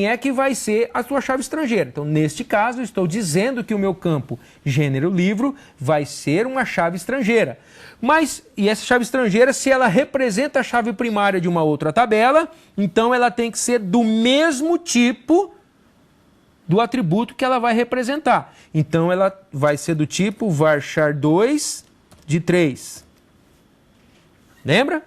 é que vai ser a sua chave estrangeira. Então, neste caso, eu estou dizendo que o meu campo gênero livro vai ser uma chave estrangeira. Mas, e essa chave estrangeira, se ela representa a chave primária de uma outra tabela, então ela tem que ser do mesmo tipo do atributo que ela vai representar. Então, ela vai ser do tipo varchar 2 de 3. Lembra?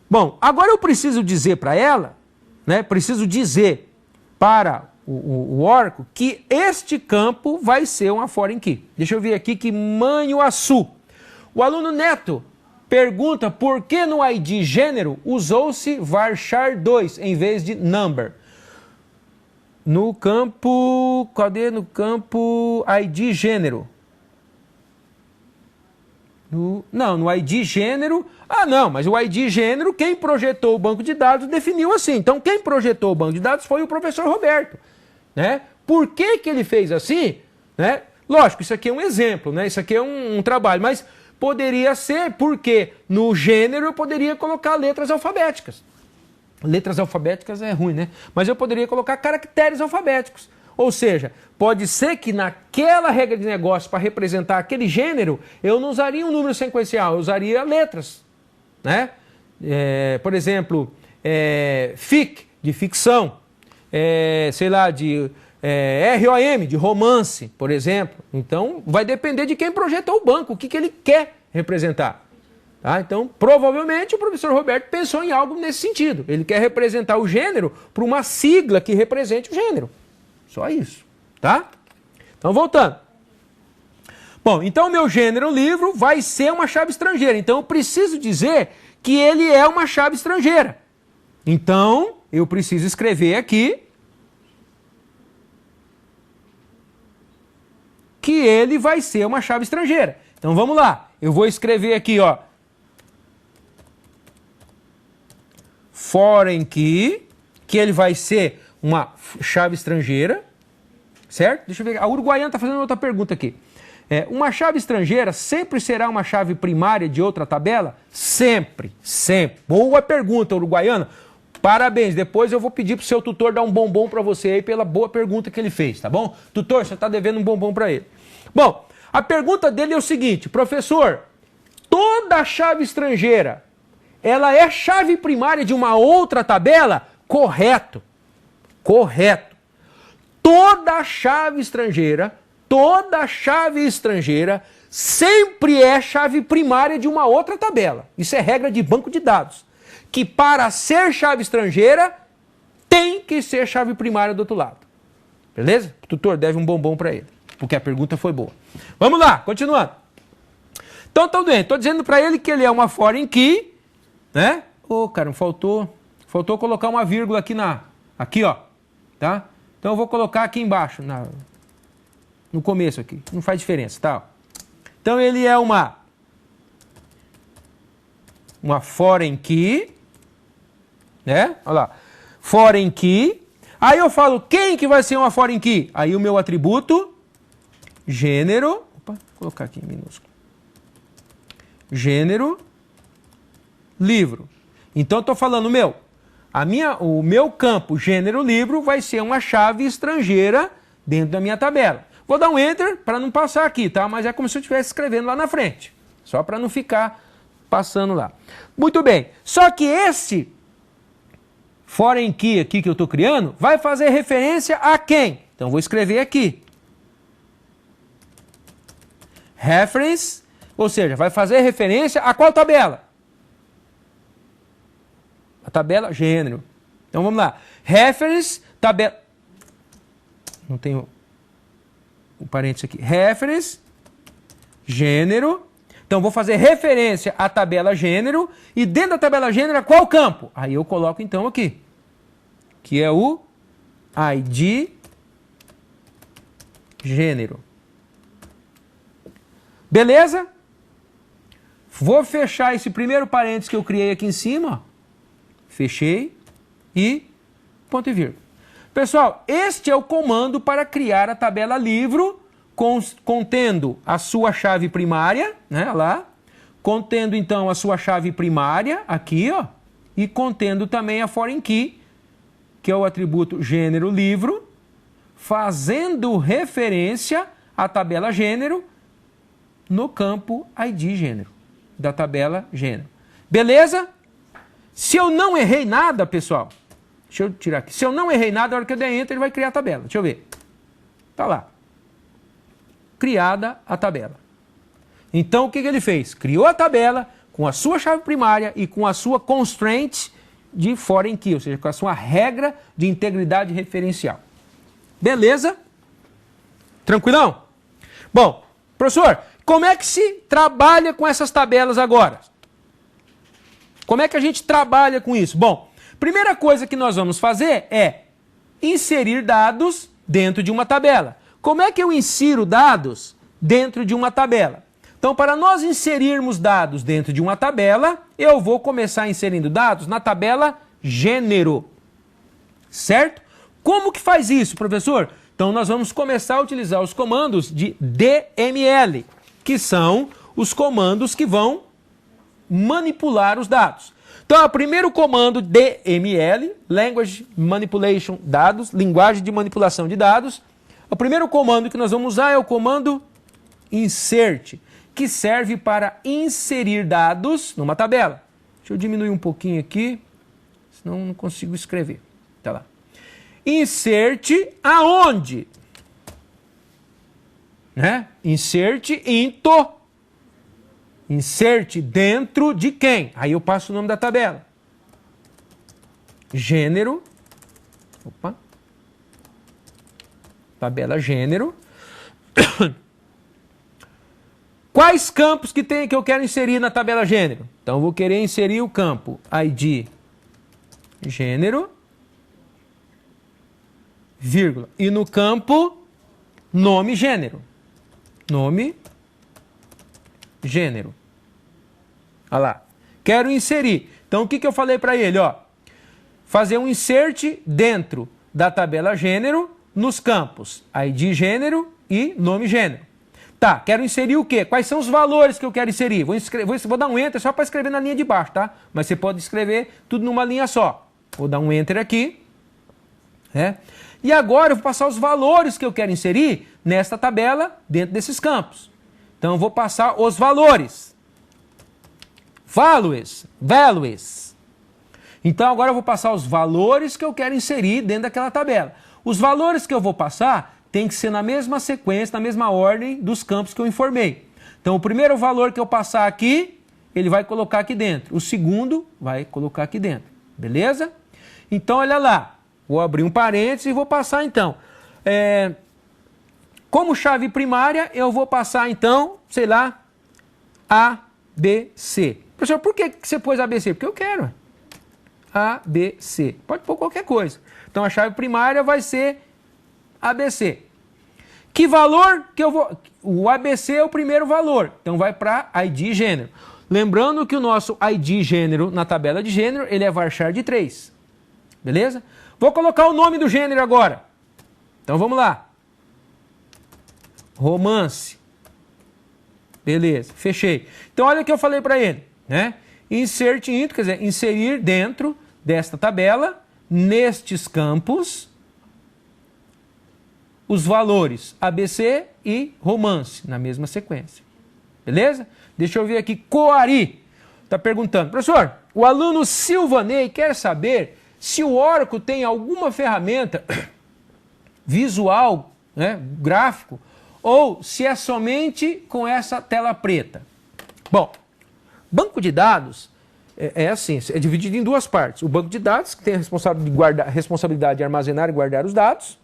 Bom, agora eu preciso dizer para ela, né, preciso dizer para o Oracle que este campo vai ser uma foreign key. Deixa eu ver aqui que Manhuaçu. O aluno Neto pergunta por que no ID gênero usou-se varchar 2 em vez de number. No campo, cadê? No campo ID gênero. No ID gênero... Ah, não, mas o ID gênero, quem projetou o banco de dados definiu assim. Então, quem projetou o banco de dados foi o professor Roberto. Né? Por que ele fez assim? Né? Lógico, isso aqui é um exemplo, né? Isso aqui é um trabalho, mas poderia ser porque no gênero eu poderia colocar letras alfabéticas. Letras alfabéticas é ruim, né? Mas eu poderia colocar caracteres alfabéticos. Ou seja, pode ser que naquela regra de negócio para representar aquele gênero, eu não usaria um número sequencial, eu usaria letras. Né? Por exemplo, FIC, de ficção, sei lá, de ROM, de romance, por exemplo. Então, vai depender de quem projetou o banco, o que ele quer representar. Tá? Então, provavelmente o professor Roberto pensou em algo nesse sentido. Ele quer representar o gênero por uma sigla que represente o gênero. Só isso. Tá? Então, voltando. Bom, então o meu gênero livro vai ser uma chave estrangeira. Então, eu preciso dizer que ele é uma chave estrangeira. Então, eu preciso escrever aqui que ele vai ser uma chave estrangeira. Então, vamos lá. Eu vou escrever aqui, ó. Foreign key, que ele vai ser uma chave estrangeira, certo? Deixa eu ver, a Uruguaiana está fazendo outra pergunta aqui. Uma chave estrangeira sempre será uma chave primária de outra tabela? Sempre, sempre. Boa pergunta, Uruguaiana. Parabéns, depois eu vou pedir para o seu tutor dar um bombom para você aí pela boa pergunta que ele fez, tá bom? Tutor, você está devendo um bombom para ele. Bom, a pergunta dele é o seguinte, professor, toda chave estrangeira, ela é chave primária de uma outra tabela? Correto. Correto. Toda chave estrangeira sempre é chave primária de uma outra tabela. Isso é regra de banco de dados. Que para ser chave estrangeira, tem que ser chave primária do outro lado. Beleza? O tutor deve um bombom para ele, porque a pergunta foi boa. Vamos lá, continuando. Então, estou dizendo para ele que ele é uma foreign key, né? Cara, faltou colocar uma vírgula aqui, ó, tá? Então eu vou colocar aqui embaixo, no começo aqui, não faz diferença, tá? Então ele é uma foreign key, né? Olha lá, foreign key. Aí eu falo, quem que vai ser uma foreign key? Aí o meu atributo, gênero, vou colocar aqui em minúsculo, gênero, livro. Então eu estou falando, o meu campo gênero livro vai ser uma chave estrangeira dentro da minha tabela. Vou dar um Enter para não passar aqui, tá? Mas é como se eu estivesse escrevendo lá na frente. Só para não ficar passando lá. Muito bem. Só que esse foreign key aqui que eu estou criando vai fazer referência a quem? Então vou escrever aqui. Reference, ou seja, vai fazer referência a qual tabela? A tabela gênero. Então vamos lá. Reference, tabela... Não tenho um parênteses aqui. Reference, gênero. Então vou fazer referência à tabela gênero. E dentro da tabela gênero, qual campo? Aí eu coloco então aqui. Que é o ID gênero. Beleza? Vou fechar esse primeiro parênteses que eu criei aqui em cima. Ó. Fechei e ponto e vírgula. Pessoal, este é o comando para criar a tabela livro contendo a sua chave primária, né, lá, contendo então a sua chave primária aqui, ó, e contendo também a foreign key, que é o atributo gênero livro, fazendo referência à tabela gênero no campo ID gênero, da tabela gênero. Beleza? Se eu não errei nada, pessoal, deixa eu tirar aqui. Se eu não errei nada, na hora que eu der Enter, ele vai criar a tabela. Deixa eu ver. Tá lá. Criada a tabela. Então, o que ele fez? Criou a tabela com a sua chave primária e com a sua constraint de foreign key, ou seja, com a sua regra de integridade referencial. Beleza? Tranquilão? Bom, professor, como é que se trabalha com essas tabelas agora? Como é que a gente trabalha com isso? Bom, primeira coisa que nós vamos fazer é inserir dados dentro de uma tabela. Como é que eu insiro dados dentro de uma tabela? Então, para nós inserirmos dados dentro de uma tabela, eu vou começar inserindo dados na tabela gênero. Certo? Como que faz isso, professor? Então, nós vamos começar a utilizar os comandos de DML, que são os comandos que vão manipular os dados. Então, o primeiro comando DML, Language Manipulation Dados, linguagem de manipulação de dados. O primeiro comando que nós vamos usar é o comando insert, que serve para inserir dados numa tabela. Deixa eu diminuir um pouquinho aqui, senão não consigo escrever. Tá lá. Insert aonde? Né? Insert into. Insert dentro de quem? Aí eu passo o nome da tabela. Gênero. Opa. Tabela gênero. Quais campos que eu quero inserir na tabela gênero? Então eu vou querer inserir o campo ID gênero, vírgula. E no campo nome gênero. Nome gênero. Olha lá. Quero inserir. Então o que eu falei para ele? Ó, fazer um insert dentro da tabela gênero nos campos ID gênero e nome gênero. Tá, quero inserir o quê? Quais são os valores que eu quero inserir? Vou dar um Enter só para escrever na linha de baixo, tá? Mas você pode escrever tudo numa linha só. Vou dar um Enter aqui. Né? E agora eu vou passar os valores que eu quero inserir nesta tabela dentro desses campos. Então eu vou passar os valores. Values. Então agora eu vou passar os valores que eu quero inserir dentro daquela tabela. Os valores que eu vou passar tem que ser na mesma sequência, na mesma ordem dos campos que eu informei. Então o primeiro valor que eu passar aqui, ele vai colocar aqui dentro. O segundo vai colocar aqui dentro. Beleza? Então olha lá. Vou abrir um parênteses e vou passar então. Como chave primária, eu vou passar então, sei lá, ABC. Professor, por que você pôs ABC? Porque eu quero. ABC. Pode pôr qualquer coisa. Então a chave primária vai ser ABC. Que valor que eu vou... O ABC é o primeiro valor. Então vai para ID gênero. Lembrando que o nosso ID gênero na tabela de gênero, ele é varchar de 3. Beleza? Vou colocar o nome do gênero agora. Então vamos lá. Romance. Beleza, fechei. Então olha o que eu falei para ele, né? Insert into, quer dizer, inserir dentro desta tabela, nestes campos, os valores ABC e romance, na mesma sequência. Beleza? Deixa eu ver aqui, Coari está perguntando, professor, o aluno Silvanei quer saber se o Oracle tem alguma ferramenta visual, né, gráfico, ou se é somente com essa tela preta. Bom, banco de dados é assim, é dividido em duas partes. O banco de dados, que tem a responsabilidade de armazenar e guardar os dados,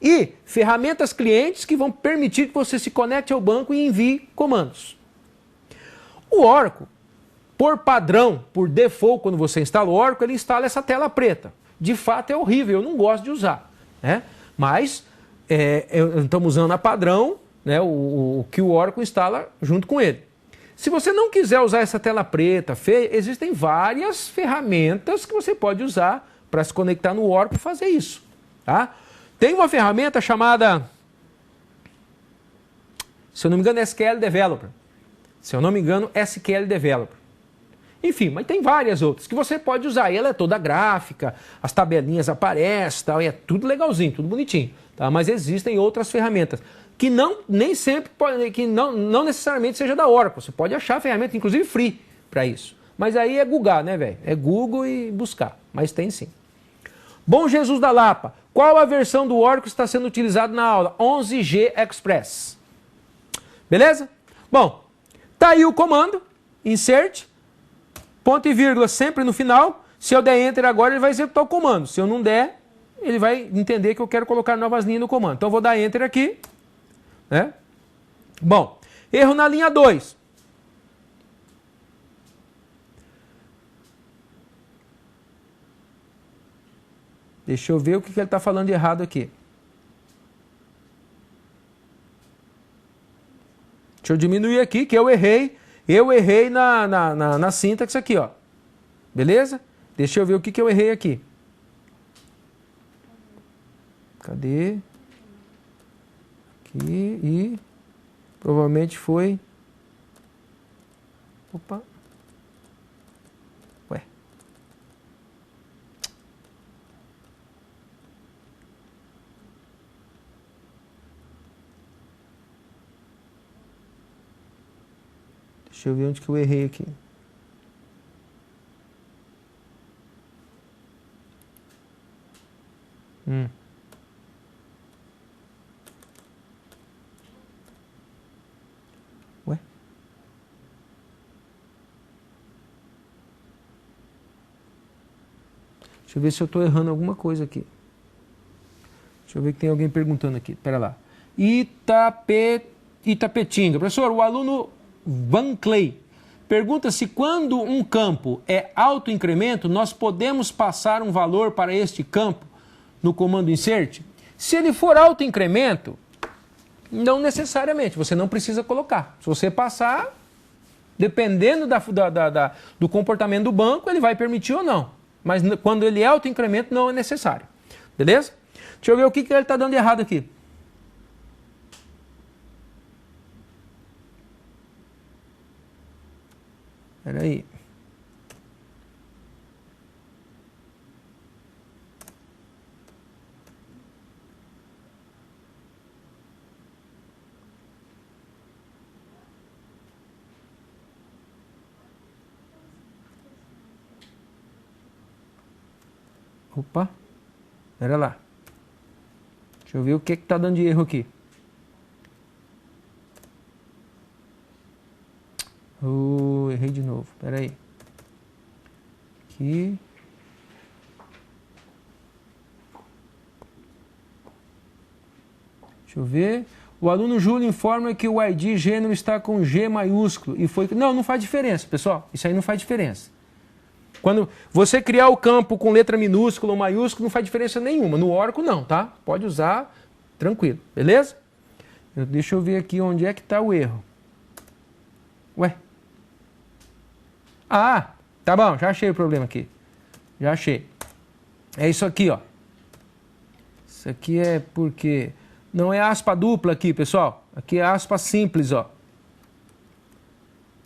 e ferramentas clientes que vão permitir que você se conecte ao banco e envie comandos. O Oracle, por padrão, por default, quando você instala o Oracle, ele instala essa tela preta. De fato é horrível, eu não gosto de usar, né? Mas estamos usando a padrão, né, o que o Oracle instala junto com ele. Se você não quiser usar essa tela preta, feia, existem várias ferramentas que você pode usar para se conectar no Oracle e fazer isso. Tá? Tem uma ferramenta chamada, se eu não me engano, SQL Developer. Se eu não me engano, SQL Developer. Enfim, mas tem várias outras que você pode usar. E ela é toda gráfica, as tabelinhas aparecem, tal, e é tudo legalzinho, tudo bonitinho. Tá? Mas existem outras ferramentas que nem sempre, que não necessariamente seja da Oracle. Você pode achar ferramenta, inclusive free, para isso. Mas aí é Google, né, velho? É Google e buscar. Mas tem sim. Bom Jesus da Lapa, qual a versão do Oracle está sendo utilizada na aula? 11G Express. Beleza? Bom, tá aí o comando, insert, ponto e vírgula sempre no final. Se eu der Enter agora, ele vai executar o comando. Se eu não der, ele vai entender que eu quero colocar novas linhas no comando. Então eu vou dar Enter aqui. Né? Bom, erro na linha 2. Deixa eu ver o que ele está falando de errado aqui. Deixa eu diminuir aqui, que eu errei. Eu errei na sintaxe aqui, ó. Beleza? Deixa eu ver o que eu errei aqui. Cadê? Aqui e provavelmente foi... Opa. Ué. Deixa eu ver onde que eu errei aqui. Ué? Deixa eu ver se eu estou errando alguma coisa aqui. Deixa eu ver que tem alguém perguntando aqui. Espera lá. Itapetinga. Professor, o aluno Van Clay pergunta se quando um campo é autoincremento, nós podemos passar um valor para este campo no comando insert? Se ele for autoincremento, não necessariamente, você não precisa colocar. Se você passar, dependendo do comportamento do banco, ele vai permitir ou não. Mas quando ele é autoincremento, não é necessário. Beleza? Deixa eu ver o que ele está dando de errado aqui. Espera aí. Opa, espera lá. Deixa eu ver o que está dando de erro aqui. Errei de novo, espera aí. Aqui. Deixa eu ver. O aluno Júlio informa que o ID gênero está com G maiúsculo e foi... Não faz diferença, pessoal. Isso aí não faz diferença. Quando você criar o campo com letra minúscula ou maiúscula, não faz diferença nenhuma. No Oracle não, tá? Pode usar tranquilo, beleza? Deixa eu ver aqui onde é que está o erro. Ué? Ah, tá bom, já achei o problema aqui. Já achei. É isso aqui, ó. Isso aqui é porque... Não é aspa dupla aqui, pessoal. Aqui é aspa simples, ó.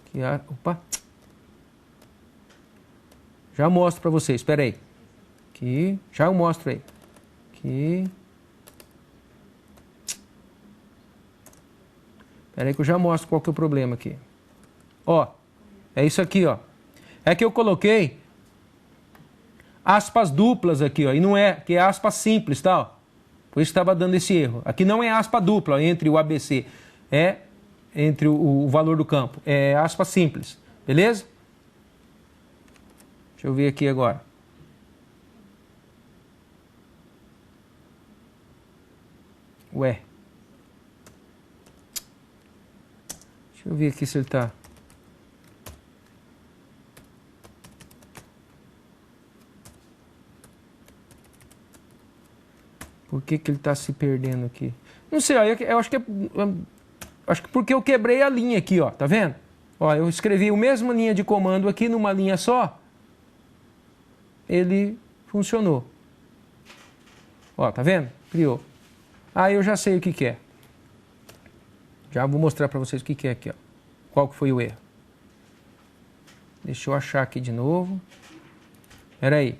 Aqui é... Opa. Já mostro para vocês, espera aí. Aqui, já eu mostro aí. Aqui. Espera aí que eu já mostro qual que é o problema aqui. Ó, é isso aqui, ó. É que eu coloquei aspas duplas aqui, ó, e não é, que é aspas simples, tá? Ó. Por isso estava dando esse erro. Aqui não é aspa dupla, ó, entre o ABC, é entre o valor do campo. É aspa simples, beleza? Deixa eu ver aqui agora. Ué. Deixa eu ver aqui se ele tá. Por que que ele tá se perdendo aqui? Não sei, eu acho que acho que porque eu quebrei a linha aqui, ó, tá vendo? Ó, eu escrevi a mesma linha de comando aqui numa linha só. Ele funcionou. Ó, tá vendo? Criou. Ah, eu já sei o que que é. Já vou mostrar para vocês o que que é aqui, ó. Qual que foi o erro. Deixa eu achar aqui de novo. Espera aí.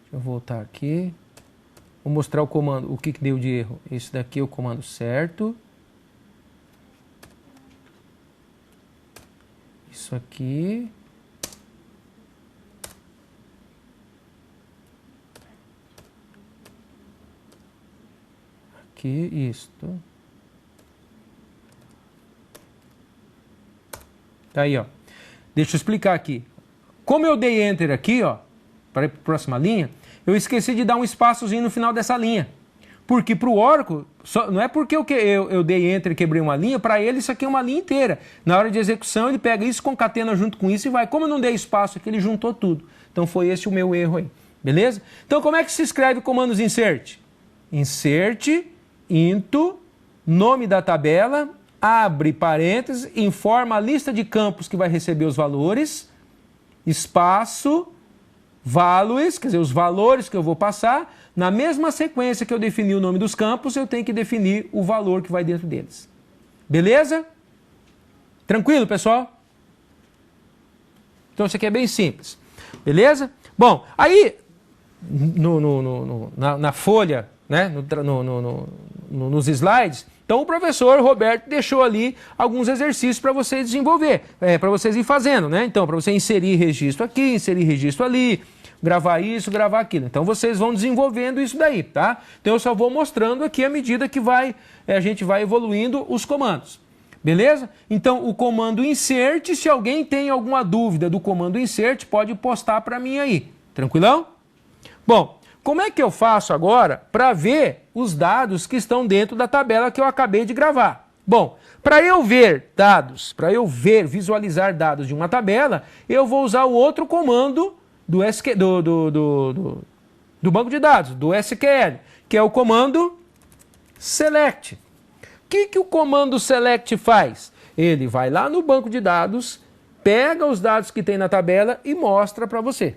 Deixa eu voltar aqui. Vou mostrar o comando, o que que deu de erro. Esse daqui é o comando certo. Isso aqui. Aqui, isto. Tá aí, ó. Deixa eu explicar aqui. Como eu dei Enter aqui, ó, para a próxima linha, eu esqueci de dar um espaçozinho no final dessa linha. Porque para o Oracle, não é porque eu dei Enter e quebrei uma linha, para ele isso aqui é uma linha inteira. Na hora de execução, ele pega isso, concatena junto com isso e vai. Como eu não dei espaço aqui, ele juntou tudo. Então foi esse o meu erro aí. Beleza? Então como é que se escreve comandos insert? Insert, into, nome da tabela, abre parênteses, informa a lista de campos que vai receber os valores, espaço, values, quer dizer, os valores que eu vou passar. Na mesma sequência que eu defini o nome dos campos, eu tenho que definir o valor que vai dentro deles. Beleza? Tranquilo, pessoal? Então isso aqui é bem simples. Beleza? Bom, aí na folha, né, nos slides, então o professor Roberto deixou ali alguns exercícios para você desenvolver, para vocês ir fazendo, né? Então, para você inserir registro aqui, inserir registro ali, gravar isso, gravar aquilo. Então vocês vão desenvolvendo isso daí, tá? Então eu só vou mostrando aqui à medida que a gente vai evoluindo os comandos. Beleza? Então o comando insert, se alguém tem alguma dúvida do comando insert, pode postar para mim aí. Tranquilão? Bom, como é que eu faço agora para ver os dados que estão dentro da tabela que eu acabei de gravar? Bom, para eu ver dados, visualizar dados de uma tabela, eu vou usar o outro comando do banco de dados, do SQL, que é o comando select. O que o comando select faz? Ele vai lá no banco de dados, pega os dados que tem na tabela e mostra para você.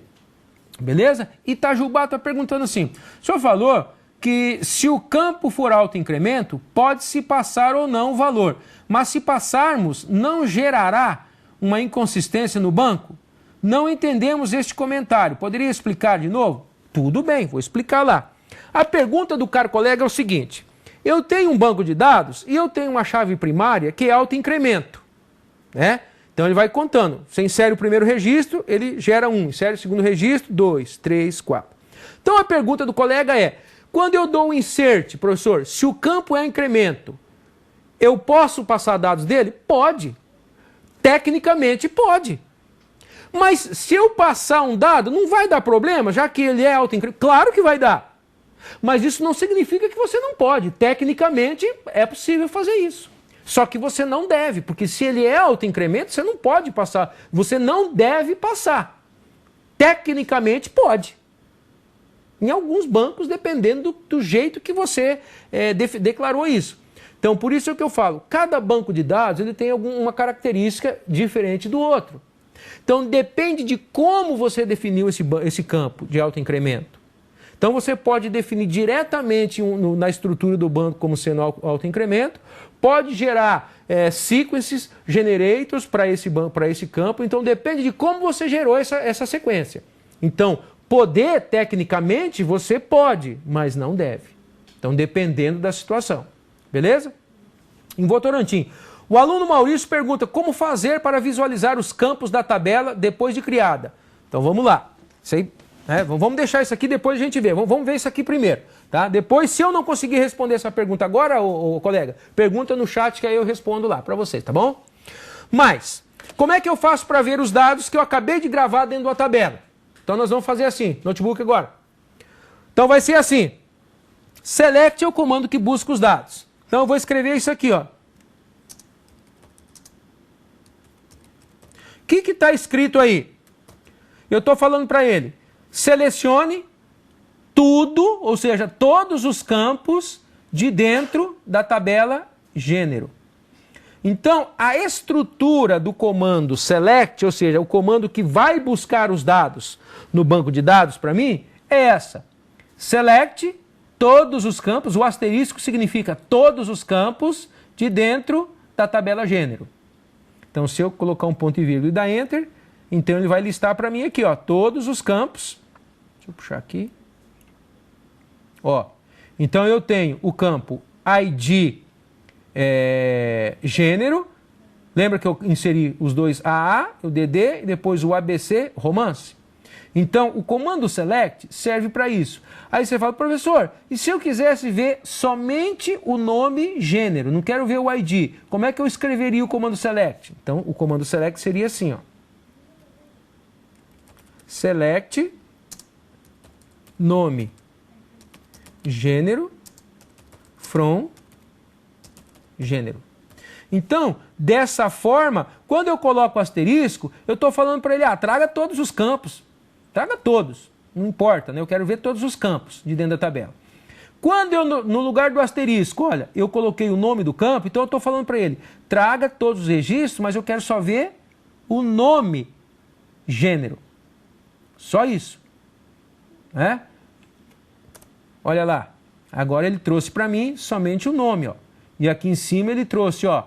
Beleza? Itajubá está perguntando assim, o senhor falou que se o campo for autoincremento, pode-se passar ou não o valor, mas se passarmos, não gerará uma inconsistência no banco? Não entendemos este comentário. Poderia explicar de novo? Tudo bem, vou explicar lá. A pergunta do caro colega é o seguinte. Eu tenho um banco de dados e eu tenho uma chave primária que é autoincremento, né? Então ele vai contando. Você insere o primeiro registro, ele gera 1. Insere o segundo registro, 2, 3, 4. Então a pergunta do colega é, quando eu dou um insert, professor, se o campo é incremento, eu posso passar dados dele? Pode. Tecnicamente pode. Mas se eu passar um dado, não vai dar problema, já que ele é autoincremento? Claro que vai dar. Mas isso não significa que você não pode. Tecnicamente é possível fazer isso. Só que você não deve, porque se ele é autoincremento, você não pode passar. Você não deve passar. Tecnicamente pode. Em alguns bancos, dependendo do jeito que você declarou isso. Então, por isso é que eu falo, cada banco de dados ele tem uma característica diferente do outro. Então, depende de como você definiu esse campo de autoincremento. Então, você pode definir diretamente na estrutura do banco como sendo autoincremento, pode gerar sequences, generators para esse campo. Então, depende de como você gerou essa sequência. Então, poder, tecnicamente, você pode, mas não deve. Então, dependendo da situação. Beleza? Em Votorantim. O aluno Maurício pergunta como fazer para visualizar os campos da tabela depois de criada. Então, vamos lá. Isso aí, né? Vamos deixar isso aqui, depois a gente vê. Vamos ver isso aqui primeiro. Tá? Depois, se eu não conseguir responder essa pergunta agora, colega, pergunta no chat que aí eu respondo lá para vocês, tá bom? Mas, como é que eu faço para ver os dados que eu acabei de gravar dentro da tabela? Então, nós vamos fazer assim, notebook agora. Então, vai ser assim. Select é o comando que busca os dados. Então, eu vou escrever isso aqui, ó. O que está escrito aí? Eu estou falando para ele, selecione tudo, ou seja, todos os campos de dentro da tabela gênero. Então, a estrutura do comando select, ou seja, o comando que vai buscar os dados no banco de dados para mim, é essa. Select todos os campos, o asterisco significa todos os campos de dentro da tabela gênero. Então, se eu colocar um ponto e vírgula e dar Enter, então ele vai listar para mim aqui, ó, todos os campos. Deixa eu puxar aqui. Ó, então eu tenho o campo ID gênero. Lembra que eu inseri os dois AA, o DD, e depois o ABC, romance? Então, o comando select serve para isso. Aí você fala, professor, e se eu quisesse ver somente o nome gênero, não quero ver o ID, como é que eu escreveria o comando select? Então, o comando select seria assim, ó. Select nome gênero from gênero. Então, dessa forma, quando eu coloco o asterisco, eu estou falando para ele, traga todos os campos. Traga todos, não importa, né? Eu quero ver todos os campos de dentro da tabela. Quando eu, no lugar do asterisco, olha, eu coloquei o nome do campo, então eu estou falando para ele, traga todos os registros, mas eu quero só ver o nome gênero. Só isso. Né? Olha lá, agora ele trouxe para mim somente o nome, ó. E aqui em cima ele trouxe, ó,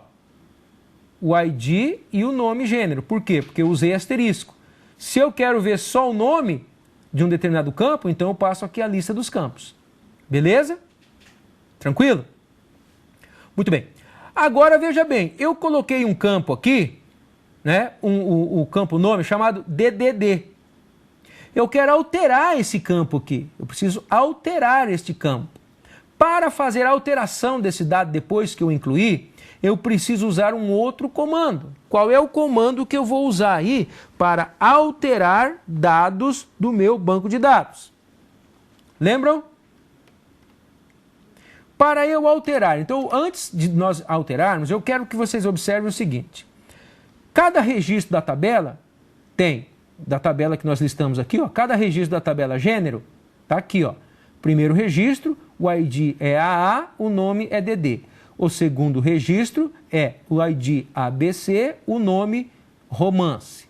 o ID e o nome gênero. Por quê? Porque eu usei asterisco. Se eu quero ver só o nome de um determinado campo, então eu passo aqui a lista dos campos. Beleza? Tranquilo? Muito bem. Agora veja bem, eu coloquei um campo aqui, né, o campo nome chamado DDD. Eu quero alterar esse campo aqui. Eu preciso alterar este campo. Para fazer a alteração desse dado depois que eu incluir, eu preciso usar um outro comando. Qual é o comando que eu vou usar aí para alterar dados do meu banco de dados? Lembram? Para eu alterar, então antes de nós alterarmos, eu quero que vocês observem o seguinte. Cada registro da tabela tem, da tabela que nós listamos aqui, ó, cada registro da tabela gênero, tá aqui, ó. Primeiro registro, o ID é AA, o nome é DD. O segundo registro é o ID ABC, o nome romance.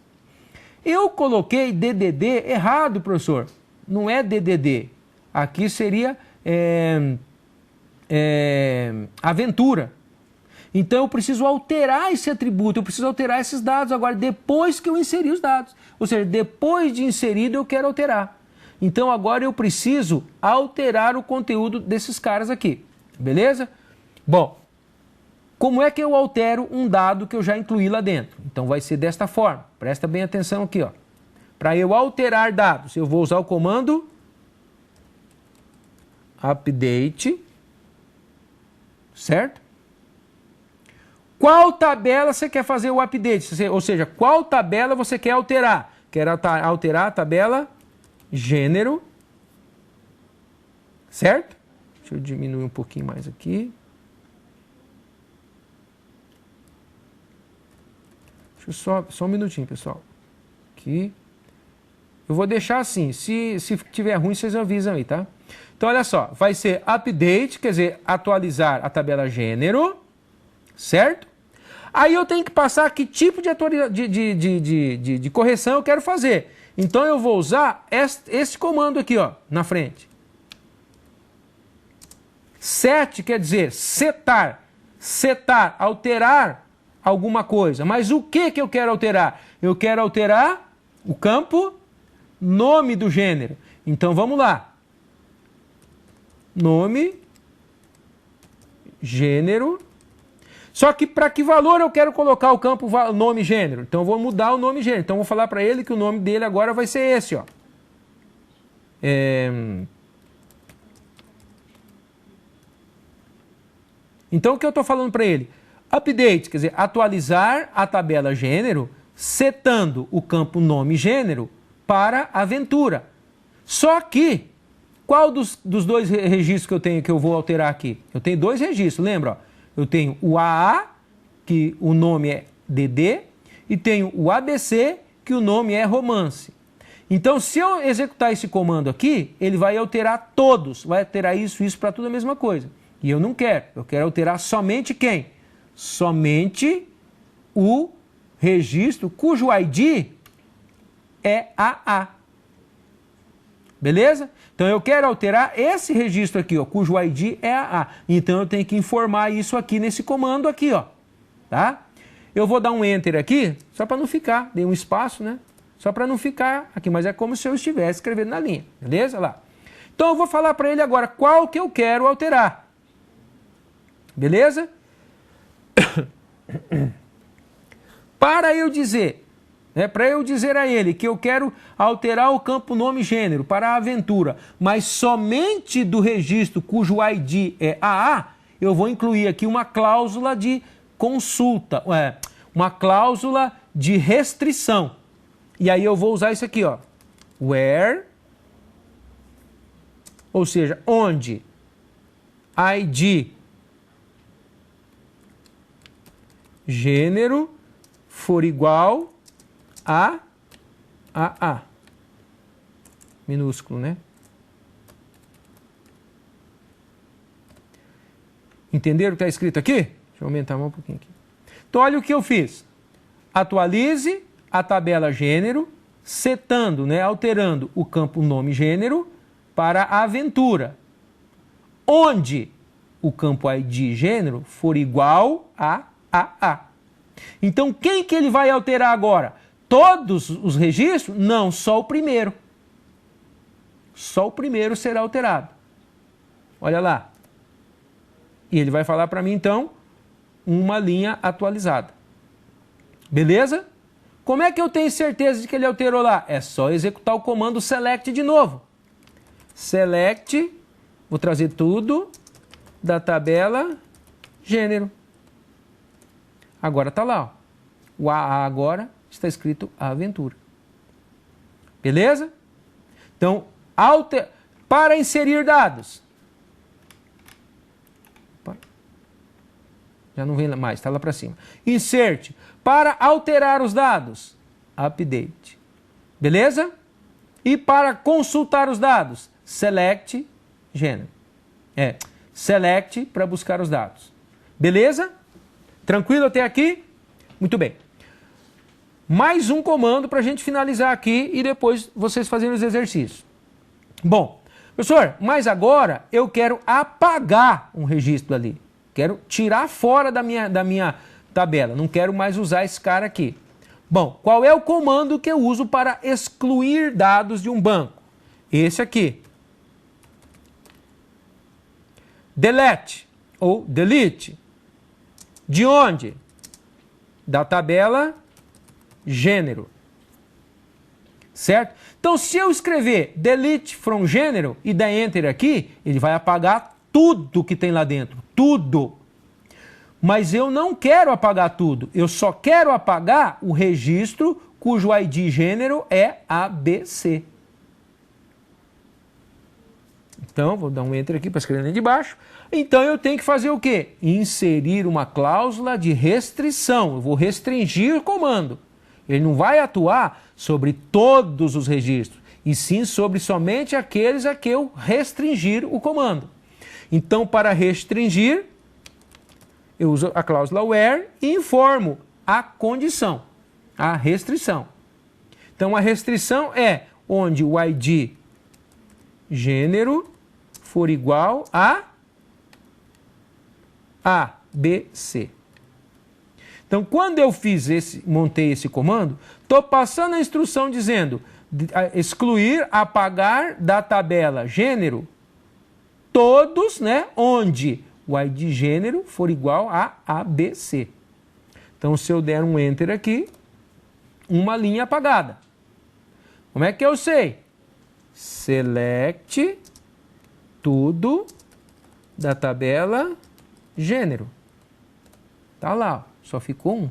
Eu coloquei DDD errado, professor. Não é DDD. Aqui seria aventura. Então eu preciso alterar esse atributo, eu preciso alterar esses dados agora, depois que eu inseri os dados. Ou seja, depois de inserido eu quero alterar. Então agora eu preciso alterar o conteúdo desses caras aqui. Beleza? Bom, como é que eu altero um dado que eu já incluí lá dentro? Então vai ser desta forma. Presta bem atenção aqui, ó. Para eu alterar dados, eu vou usar o comando update, certo? Qual tabela você quer fazer o update? Ou seja, qual tabela você quer alterar? Quer alterar a tabela gênero, certo? Deixa eu diminuir um pouquinho mais aqui. Deixa eu só um minutinho, pessoal. Aqui. Eu vou deixar assim. Se tiver ruim, vocês avisam aí, tá? Então, olha só. Vai ser update, quer dizer, atualizar a tabela gênero, certo? Aí eu tenho que passar que tipo de correção eu quero fazer. Então eu vou usar esse comando aqui, ó, na frente. Set quer dizer setar. Setar, alterar alguma coisa. Mas o que eu quero alterar? Eu quero alterar o campo nome do gênero. Então vamos lá. Nome gênero. Só que para que valor eu quero colocar o campo nome gênero? Então eu vou mudar o nome gênero. Então eu vou falar para ele que o nome dele agora vai ser esse, ó. Então o que eu estou falando para ele? Update, quer dizer, atualizar a tabela gênero, setando o campo nome gênero para aventura. Só que, qual dos dois registros que eu tenho que eu vou alterar aqui? Eu tenho dois registros, lembra? Ó? Eu tenho o AA, que o nome é DD, e tenho o ABC, que o nome é romance. Então, se eu executar esse comando aqui, ele vai alterar todos, vai alterar isso para tudo a mesma coisa. E eu não quero, eu quero alterar somente quem? Somente o registro cujo ID é AA. Beleza? Então eu quero alterar esse registro aqui, ó, cujo ID é AA. Então eu tenho que informar isso aqui nesse comando aqui, ó. Tá? Eu vou dar um Enter aqui, só para não ficar, dei um espaço, né? Só para não ficar aqui, mas é como se eu estivesse escrevendo na linha. Beleza? Lá. Então eu vou falar para ele agora qual que eu quero alterar. Beleza? Para eu dizer a ele que eu quero alterar o campo nome gênero para a aventura, mas somente do registro cujo ID é AA, eu vou incluir aqui uma cláusula de consulta, uma cláusula de restrição. E aí eu vou usar isso aqui, ó. Where, ou seja, onde ID gênero for igual a AA. Minúsculo, né? Entenderam o que está escrito aqui? Deixa eu aumentar um pouquinho aqui. Então, olha o que eu fiz. Atualize a tabela gênero, setando, né, alterando o campo nome gênero para a aventura, onde o campo ID gênero for igual a AA. Então, quem que ele vai alterar agora? Todos os registros? Não, só o primeiro. Só o primeiro será alterado. Olha lá. E ele vai falar para mim, então, uma linha atualizada. Beleza? Como é que eu tenho certeza de que ele alterou lá? É só executar o comando select de novo. Select, vou trazer tudo da tabela gênero. Agora está lá, ó. O AA agora está escrito aventura. Beleza? Então, para inserir dados. Opa. Já não vem mais, está lá para cima. Insert. Para alterar os dados. Update. Beleza? E para consultar os dados. Select gênero. Select para buscar os dados. Beleza? Tranquilo até aqui? Muito bem. Mais um comando para a gente finalizar aqui e depois vocês fazerem os exercícios. Bom, professor, mas agora eu quero apagar um registro ali. Quero tirar fora da minha tabela. Não quero mais usar esse cara aqui. Bom, qual é o comando que eu uso para excluir dados de um banco? Esse aqui. Delete ou delete. De onde? Da tabela gênero. Certo? Então, se eu escrever delete from gênero e der enter aqui, ele vai apagar tudo que tem lá dentro. Tudo. Mas eu não quero apagar tudo. Eu só quero apagar o registro cujo ID gênero é ABC. Então, vou dar um enter aqui para escrever ali de baixo. Então, eu tenho que fazer o quê? Inserir uma cláusula de restrição. Eu vou restringir o comando. Ele não vai atuar sobre todos os registros, e sim sobre somente aqueles a que eu restringir o comando. Então, para restringir, eu uso a cláusula where e informo a condição, a restrição. Então, a restrição é onde o ID gênero for igual a ABC. Então, quando eu montei esse comando, estou passando a instrução dizendo excluir, apagar da tabela gênero todos, né, onde o ID de gênero for igual a ABC. Então, se eu der um Enter aqui, uma linha apagada. Como é que eu sei? Select tudo da tabela gênero. Tá lá, ó, só ficou um.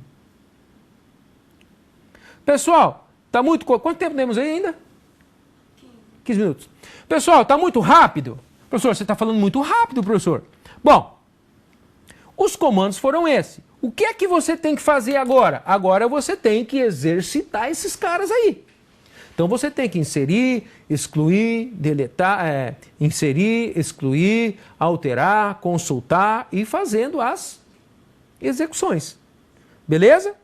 Pessoal, tá muito... Quanto tempo temos aí ainda? 15 minutos. Pessoal, tá muito rápido? Professor, você está falando muito rápido, professor. Bom, os comandos foram esses. O que é que você tem que fazer agora? Agora você tem que exercitar esses caras aí. Então você tem que inserir, excluir, deletar, inserir, excluir, alterar, consultar e fazendo as execuções. Beleza?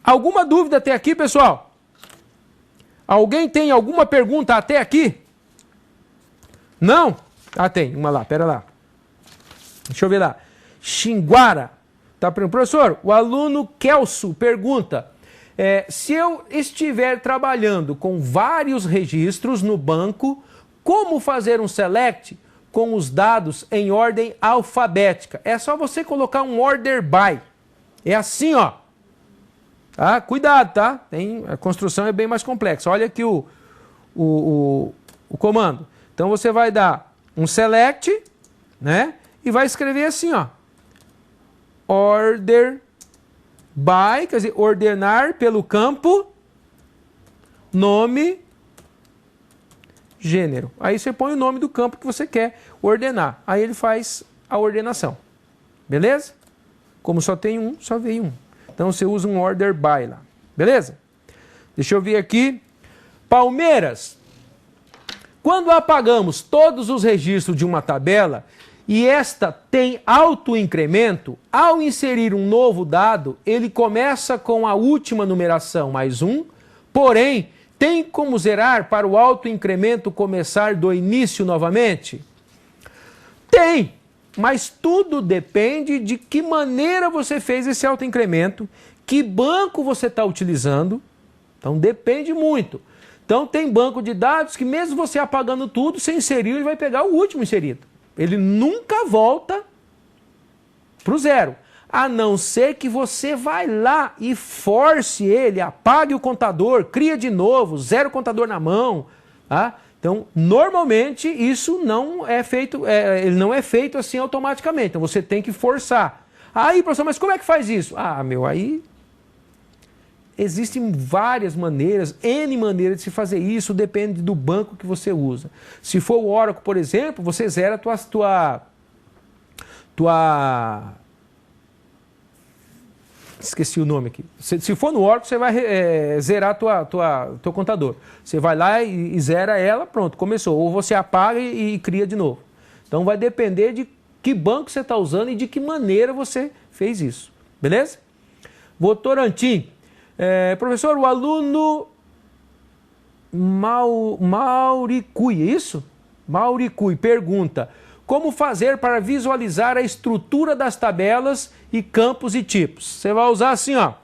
Alguma dúvida até aqui, pessoal? Alguém tem alguma pergunta até aqui? Não? Ah, tem. Uma lá, pera lá. Deixa eu ver lá. Xinguara. Tá perguntando, professor, o aluno Kelso pergunta, se eu estiver trabalhando com vários registros no banco, como fazer um select com os dados em ordem alfabética? É só você colocar um order by. É assim, ó. Tá? Cuidado, tá? A construção é bem mais complexa. Olha aqui o comando. Então você vai dar um select, né? E vai escrever assim, ó. Order by, quer dizer, ordenar pelo campo nome gênero. Aí você põe o nome do campo que você quer ordenar. Aí ele faz a ordenação. Beleza? Como só tem um, só veio um. Então você usa um order by lá. Beleza? Deixa eu ver aqui. Palmeiras. Quando apagamos todos os registros de uma tabela e esta tem autoincremento, ao inserir um novo dado, ele começa com a última numeração mais um, porém, tem como zerar para o autoincremento começar do início novamente? Tem! Mas tudo depende de que maneira você fez esse autoincremento, que banco você está utilizando. Então depende muito. Então tem banco de dados que mesmo você apagando tudo, você inseriu, ele vai pegar o último inserido. Ele nunca volta para o zero. A não ser que você vai lá e force ele, apague o contador, cria de novo, zero contador na mão, tá? Então, normalmente, isso não é feito, ele não é feito assim automaticamente. Então, você tem que forçar. Aí, professor, mas como é que faz isso? Ah, aí existem várias maneiras, N maneiras de se fazer isso, depende do banco que você usa. Se for o Oracle, por exemplo, você zera esqueci o nome aqui. Se for no Oracle, você vai zerar teu contador. Você vai lá e zera ela, pronto, começou. Ou você apaga e cria de novo. Então vai depender de que banco você está usando e de que maneira você fez isso. Beleza? Votorantim. Professor, o aluno Mauricui, é isso? Mauricui pergunta: como fazer para visualizar a estrutura das tabelas e campos e tipos? Você vai usar assim, ó.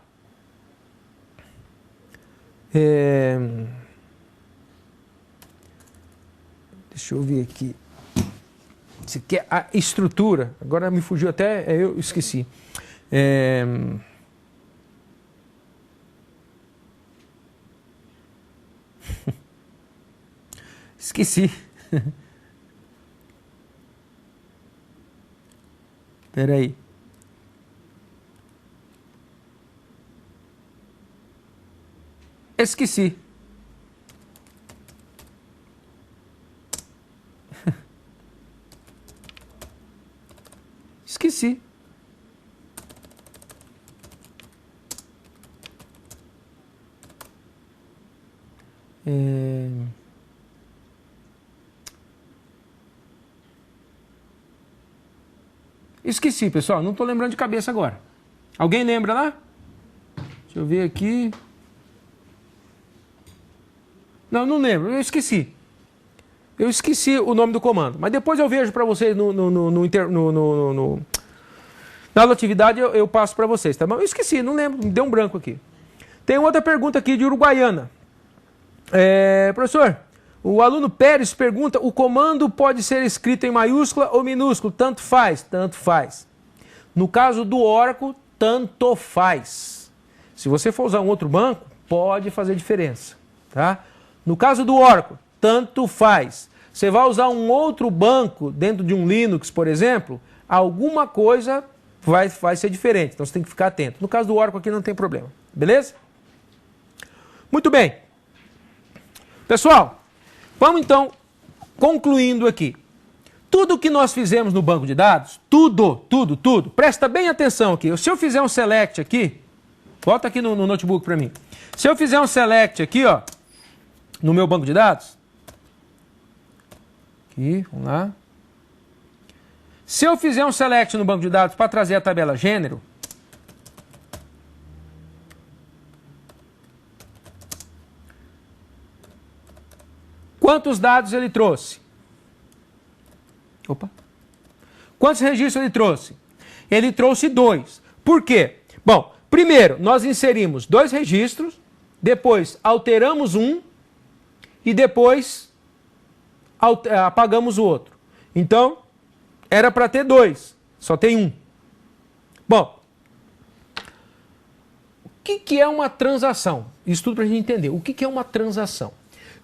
Deixa eu ver aqui. Você quer a estrutura? Agora me fugiu até, eu esqueci. Esqueci. Espera aí. Esqueci. Esqueci. Esqueci, pessoal. Não estou lembrando de cabeça agora. Alguém lembra lá? Deixa eu ver aqui. Não lembro. Eu esqueci. Eu esqueci o nome do comando. Mas depois eu vejo para vocês na atividade eu passo para vocês, tá bom? Eu esqueci, não lembro. Me deu um branco aqui. Tem outra pergunta aqui de Uruguaiana. Professor, O aluno Pérez pergunta, o comando pode ser escrito em maiúscula ou minúsculo? Tanto faz, tanto faz. No caso do Oracle, tanto faz. Se você for usar um outro banco, pode fazer diferença. Tá? No caso do Oracle, tanto faz. Você vai usar um outro banco dentro de um Linux, por exemplo, alguma coisa vai ser diferente. Então você tem que ficar atento. No caso do Oracle aqui não tem problema. Beleza? Muito bem. Pessoal, vamos então concluindo aqui. Tudo que nós fizemos no banco de dados, tudo, presta bem atenção aqui. Se eu fizer um select aqui, volta aqui no notebook para mim. Se eu fizer um select aqui, ó, no meu banco de dados, aqui, vamos lá. Se eu fizer um select no banco de dados para trazer a tabela gênero, quantos dados ele trouxe? Opa. Quantos registros ele trouxe? Ele trouxe 2. Por quê? Bom, primeiro, nós inserimos 2 registros, depois alteramos um e depois apagamos o outro. Então, era para ter 2, só tem 1. Bom, o que é uma transação? Isso tudo para a gente entender. O que é uma transação?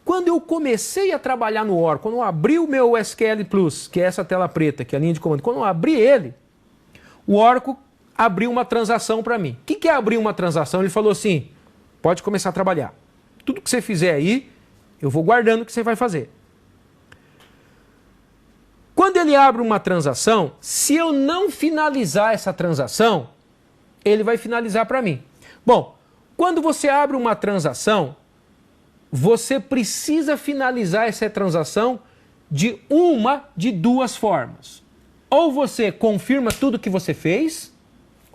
Quando eu comecei a trabalhar no Oracle, quando eu abri o meu SQL Plus, que é essa tela preta, que é a linha de comando, quando eu abri ele, o Oracle abriu uma transação para mim. O que é abrir uma transação? Ele falou assim, pode começar a trabalhar. Tudo que você fizer aí, eu vou guardando o que você vai fazer. Quando ele abre uma transação, se eu não finalizar essa transação, ele vai finalizar para mim. Bom, quando você abre uma transação, você precisa finalizar essa transação de uma de 2 formas. Ou você confirma tudo que você fez,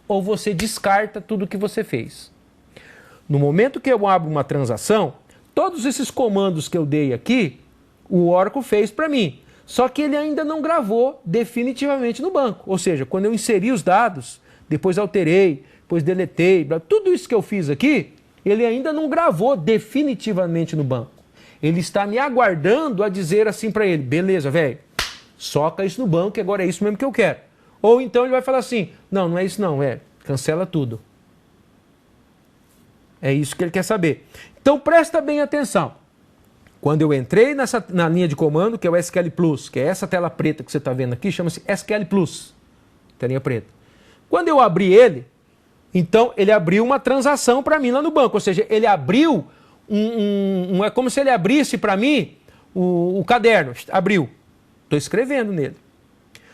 ou você descarta tudo que você fez. No momento que eu abro uma transação, todos esses comandos que eu dei aqui, o Oracle fez para mim. Só que ele ainda não gravou definitivamente no banco. Ou seja, quando eu inseri os dados, depois alterei, depois deletei, tudo isso que eu fiz aqui, ele ainda não gravou definitivamente no banco. Ele está me aguardando a dizer assim para ele, beleza, velho, soca isso no banco que agora é isso mesmo que eu quero. Ou então ele vai falar assim, não é isso não, cancela tudo. É isso que ele quer saber. Então presta bem atenção. Quando eu entrei na linha de comando, que é o SQL Plus, que é essa tela preta que você está vendo aqui, chama-se SQL Plus, telinha preta. Quando eu abri ele, então ele abriu uma transação para mim lá no banco, ou seja, ele abriu é como se ele abrisse para mim o caderno, abriu, estou escrevendo nele.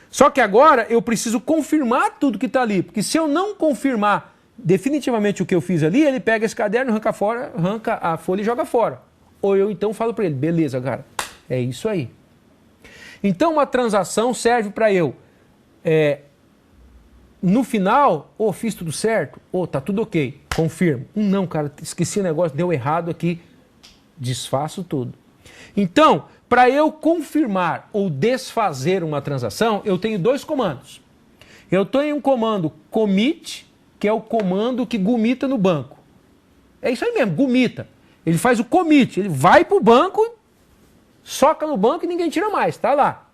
Só que agora eu preciso confirmar tudo que está ali, porque se eu não confirmar definitivamente o que eu fiz ali, ele pega esse caderno, arranca a folha e joga fora. Ou eu então falo para ele, beleza, cara, é isso aí. Então uma transação serve para eu, no final, fiz tudo certo, tá tudo ok, confirmo. Não, cara, esqueci o negócio, deu errado aqui, desfaço tudo. Então, para eu confirmar ou desfazer uma transação, eu tenho 2 comandos. Eu tenho um comando commit, que é o comando que gomita no banco. É isso aí mesmo, gomita. Ele faz o commit, ele vai para o banco, soca no banco e ninguém tira mais, tá lá.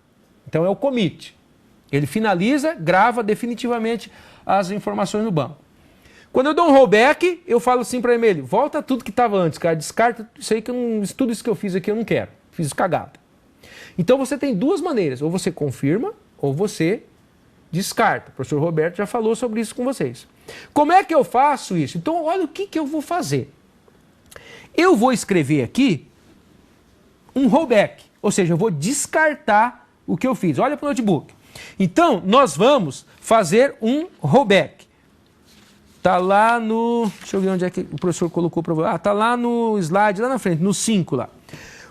Então é o commit. Ele finaliza, grava definitivamente as informações no banco. Quando eu dou um rollback, eu falo assim para ele, volta tudo que estava antes, cara, descarta isso aí, tudo isso que eu fiz aqui eu não quero, fiz cagada. Então você tem 2 maneiras, ou você confirma, ou você descarta. O professor Roberto já falou sobre isso com vocês. Como é que eu faço isso? Então olha o que eu vou fazer. Eu vou escrever aqui um rollback, ou seja, eu vou descartar o que eu fiz. Olha para o notebook. Então, nós vamos fazer um rollback. Está lá no... Deixa eu ver onde é que o professor colocou para você. Está lá no slide, lá na frente, no 5 lá.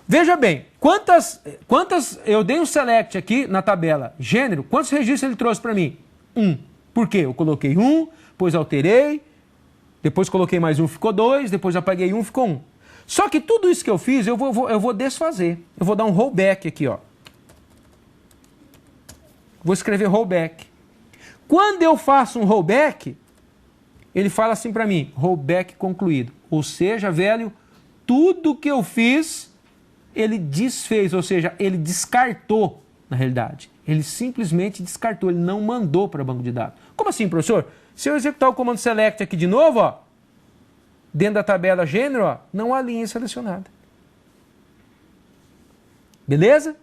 Veja bem, quantas eu dei um select aqui na tabela gênero, quantos registros ele trouxe para mim? 1. Por quê? Eu coloquei 1, depois alterei, depois coloquei mais 1, ficou 2, depois apaguei 1, ficou 1. Só que tudo isso que eu fiz, eu vou desfazer. Eu vou dar um rollback aqui, ó. Vou escrever rollback. Quando eu faço um rollback, ele fala assim para mim, rollback concluído. Ou seja, velho, tudo que eu fiz ele desfez, ou seja, ele descartou, na realidade. Ele simplesmente descartou, ele não mandou para o banco de dados. Como assim, professor? Se eu executar o comando select aqui de novo, ó, dentro da tabela gênero, ó, não há linha selecionada. Beleza?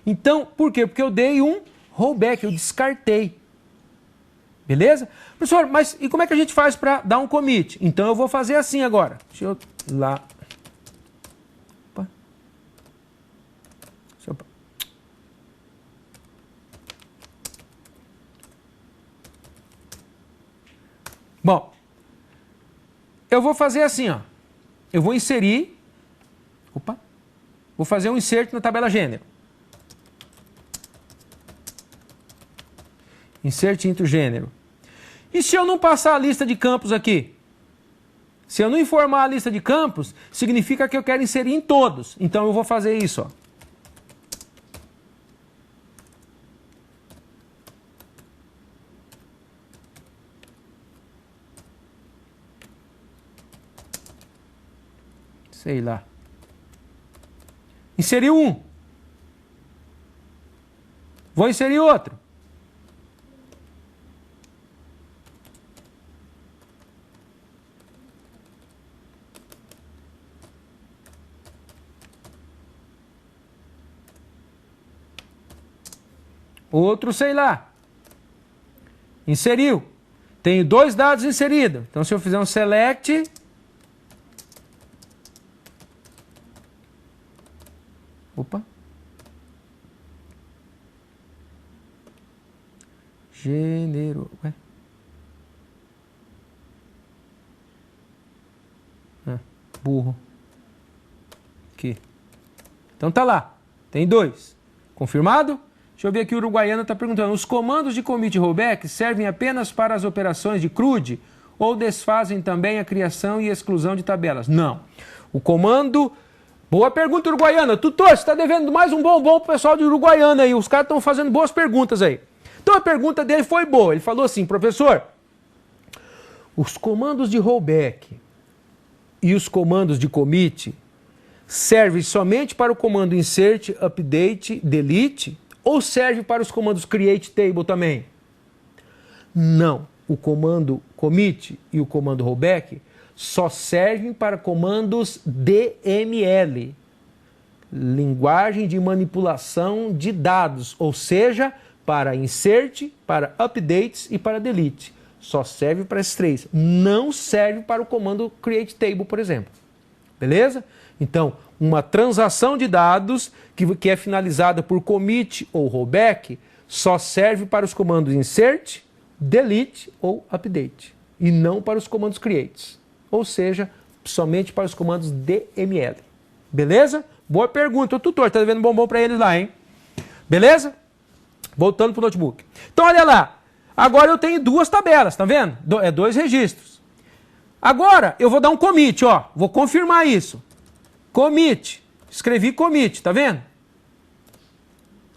Então, por quê? Porque eu dei um rollback, eu descartei. Beleza? Professor, mas e como é que a gente faz para dar um commit? Então eu vou fazer assim agora. Deixa eu lá. Opa. Opa. Bom, eu vou fazer assim, ó. Eu vou inserir. Opa. Vou fazer um insert na tabela gênero. Insert into gênero. E se eu não passar a lista de campos aqui? Se eu não informar a lista de campos, significa que eu quero inserir em todos. Então eu vou fazer isso, ó. Sei lá. Inseriu um. Vou inserir outro. Outro, sei lá. Inseriu. Tenho 2 dados inseridos. Então, se eu fizer um select... Opa. Gênero. Ué. Burro. Aqui. Então tá lá. Tem 2. Confirmado? Deixa eu ver aqui, o Uruguaiano está perguntando, os comandos de commit e rollback servem apenas para as operações de CRUD ou desfazem também a criação e exclusão de tabelas? Não. O comando... Boa pergunta, Uruguaiana. Tutor, você está devendo mais um bombom pro pessoal de Uruguaiana aí. Os caras estão fazendo boas perguntas aí. Então a pergunta dele foi boa. Ele falou assim, professor, os comandos de rollback e os comandos de commit servem somente para o comando insert, update, delete ou serve para os comandos create table também? Não. O comando commit e o comando rollback só servem para comandos DML, linguagem de manipulação de dados, ou seja, para insert, para updates e para delete. Só serve para esses 3. Não serve para o comando create table, por exemplo. Beleza? Então, uma transação de dados que é finalizada por commit ou rollback só serve para os comandos insert, delete ou update. E não para os comandos create. Ou seja, somente para os comandos DML. Beleza? Boa pergunta. O tutor está devendo bombom para eles lá, hein? Beleza? Voltando para o notebook. Então, olha lá. Agora eu tenho 2 tabelas, tá vendo? 2 registros. Agora, eu vou dar um commit, ó. Vou confirmar isso. Commit. Escrevi commit, tá vendo?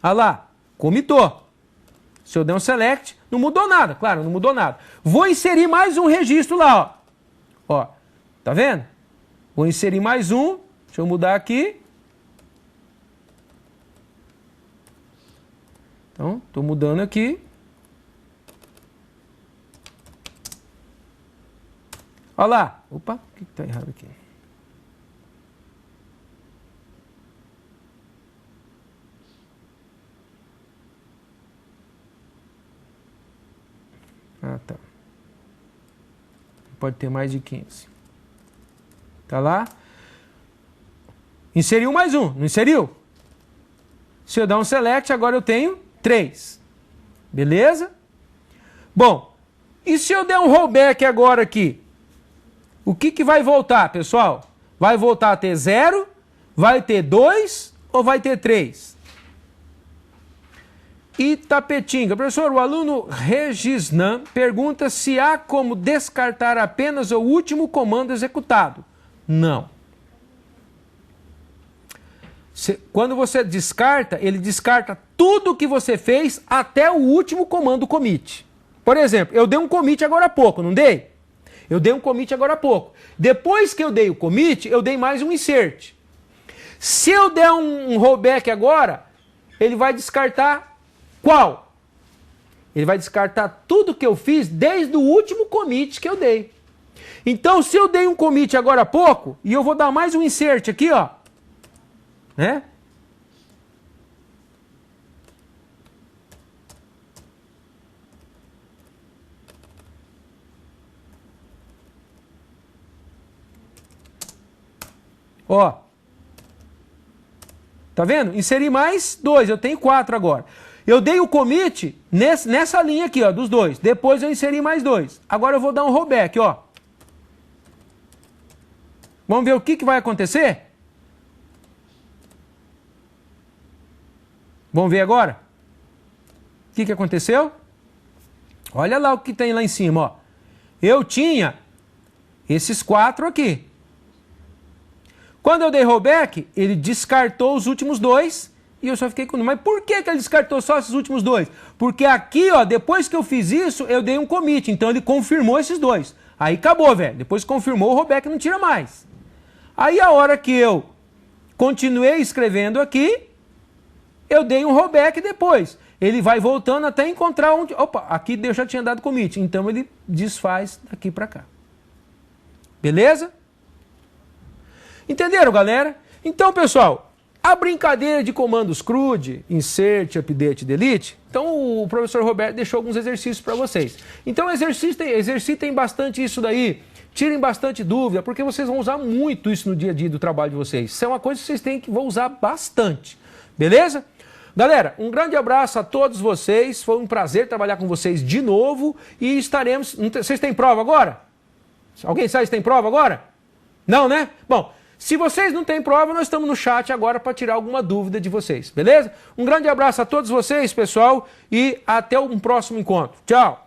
Olha lá. Commitou. Se eu der um select, não mudou nada. Claro, não mudou nada. Vou inserir mais um registro lá, ó. Ó, tá vendo? Vou inserir mais um. Deixa eu mudar aqui. Então, estou mudando aqui. Olha lá. Opa, o que está errado aqui? Ah, tá. Pode ter mais de 15. Tá lá. Inseriu mais um. Não inseriu? Se eu dar um select, agora eu tenho 3. Beleza? Bom, e se eu der um rollback agora aqui? O que vai voltar, pessoal? Vai voltar a ter 0? Vai ter 2? Ou vai ter 3? Itapetinga. Professor, o aluno Regisnan pergunta se há como descartar apenas o último comando executado. Não. Quando você descarta, ele descarta tudo que você fez até o último comando commit. Por exemplo, eu dei um commit agora há pouco, não dei? Eu dei um commit agora há pouco. Depois que eu dei o commit, eu dei mais um insert. Se eu der um rollback agora, ele vai descartar qual? Ele vai descartar tudo que eu fiz desde o último commit que eu dei. Então, se eu dei um commit agora há pouco, e eu vou dar mais um insert aqui, ó, né? Ó. Tá vendo? Inseri mais 2, eu tenho 4 agora. Eu dei o commit nessa linha aqui, ó, dos 2. Depois eu inseri mais 2. Agora eu vou dar um rollback, ó. Vamos ver o que vai acontecer? Vamos ver agora? O que aconteceu? Olha lá o que tem lá em cima, ó. Eu tinha esses 4 aqui. Quando eu dei rollback, ele descartou os últimos 2 e eu só fiquei com 1. Mas por que ele descartou só esses últimos 2? Porque aqui, ó, depois que eu fiz isso, eu dei um commit. Então ele confirmou esses 2. Aí acabou, velho. Depois que confirmou, o rollback não tira mais. Aí a hora que eu continuei escrevendo aqui, eu dei um rollback depois. Ele vai voltando até encontrar onde... Opa, aqui eu já tinha dado commit. Então ele desfaz daqui para cá. Beleza? Entenderam, galera? Então, pessoal, a brincadeira de comandos CRUD, insert, update, delete, então o professor Roberto deixou alguns exercícios para vocês. Então exercitem bastante isso daí, tirem bastante dúvida, porque vocês vão usar muito isso no dia a dia do trabalho de vocês. Isso é uma coisa que vocês vão usar bastante, beleza? Galera, um grande abraço a todos vocês, foi um prazer trabalhar com vocês de novo e estaremos... Vocês têm prova agora? Alguém sabe se tem prova agora? Não, né? Bom... Se vocês não têm prova, nós estamos no chat agora para tirar alguma dúvida de vocês, beleza? Um grande abraço a todos vocês, pessoal, e até um próximo encontro. Tchau!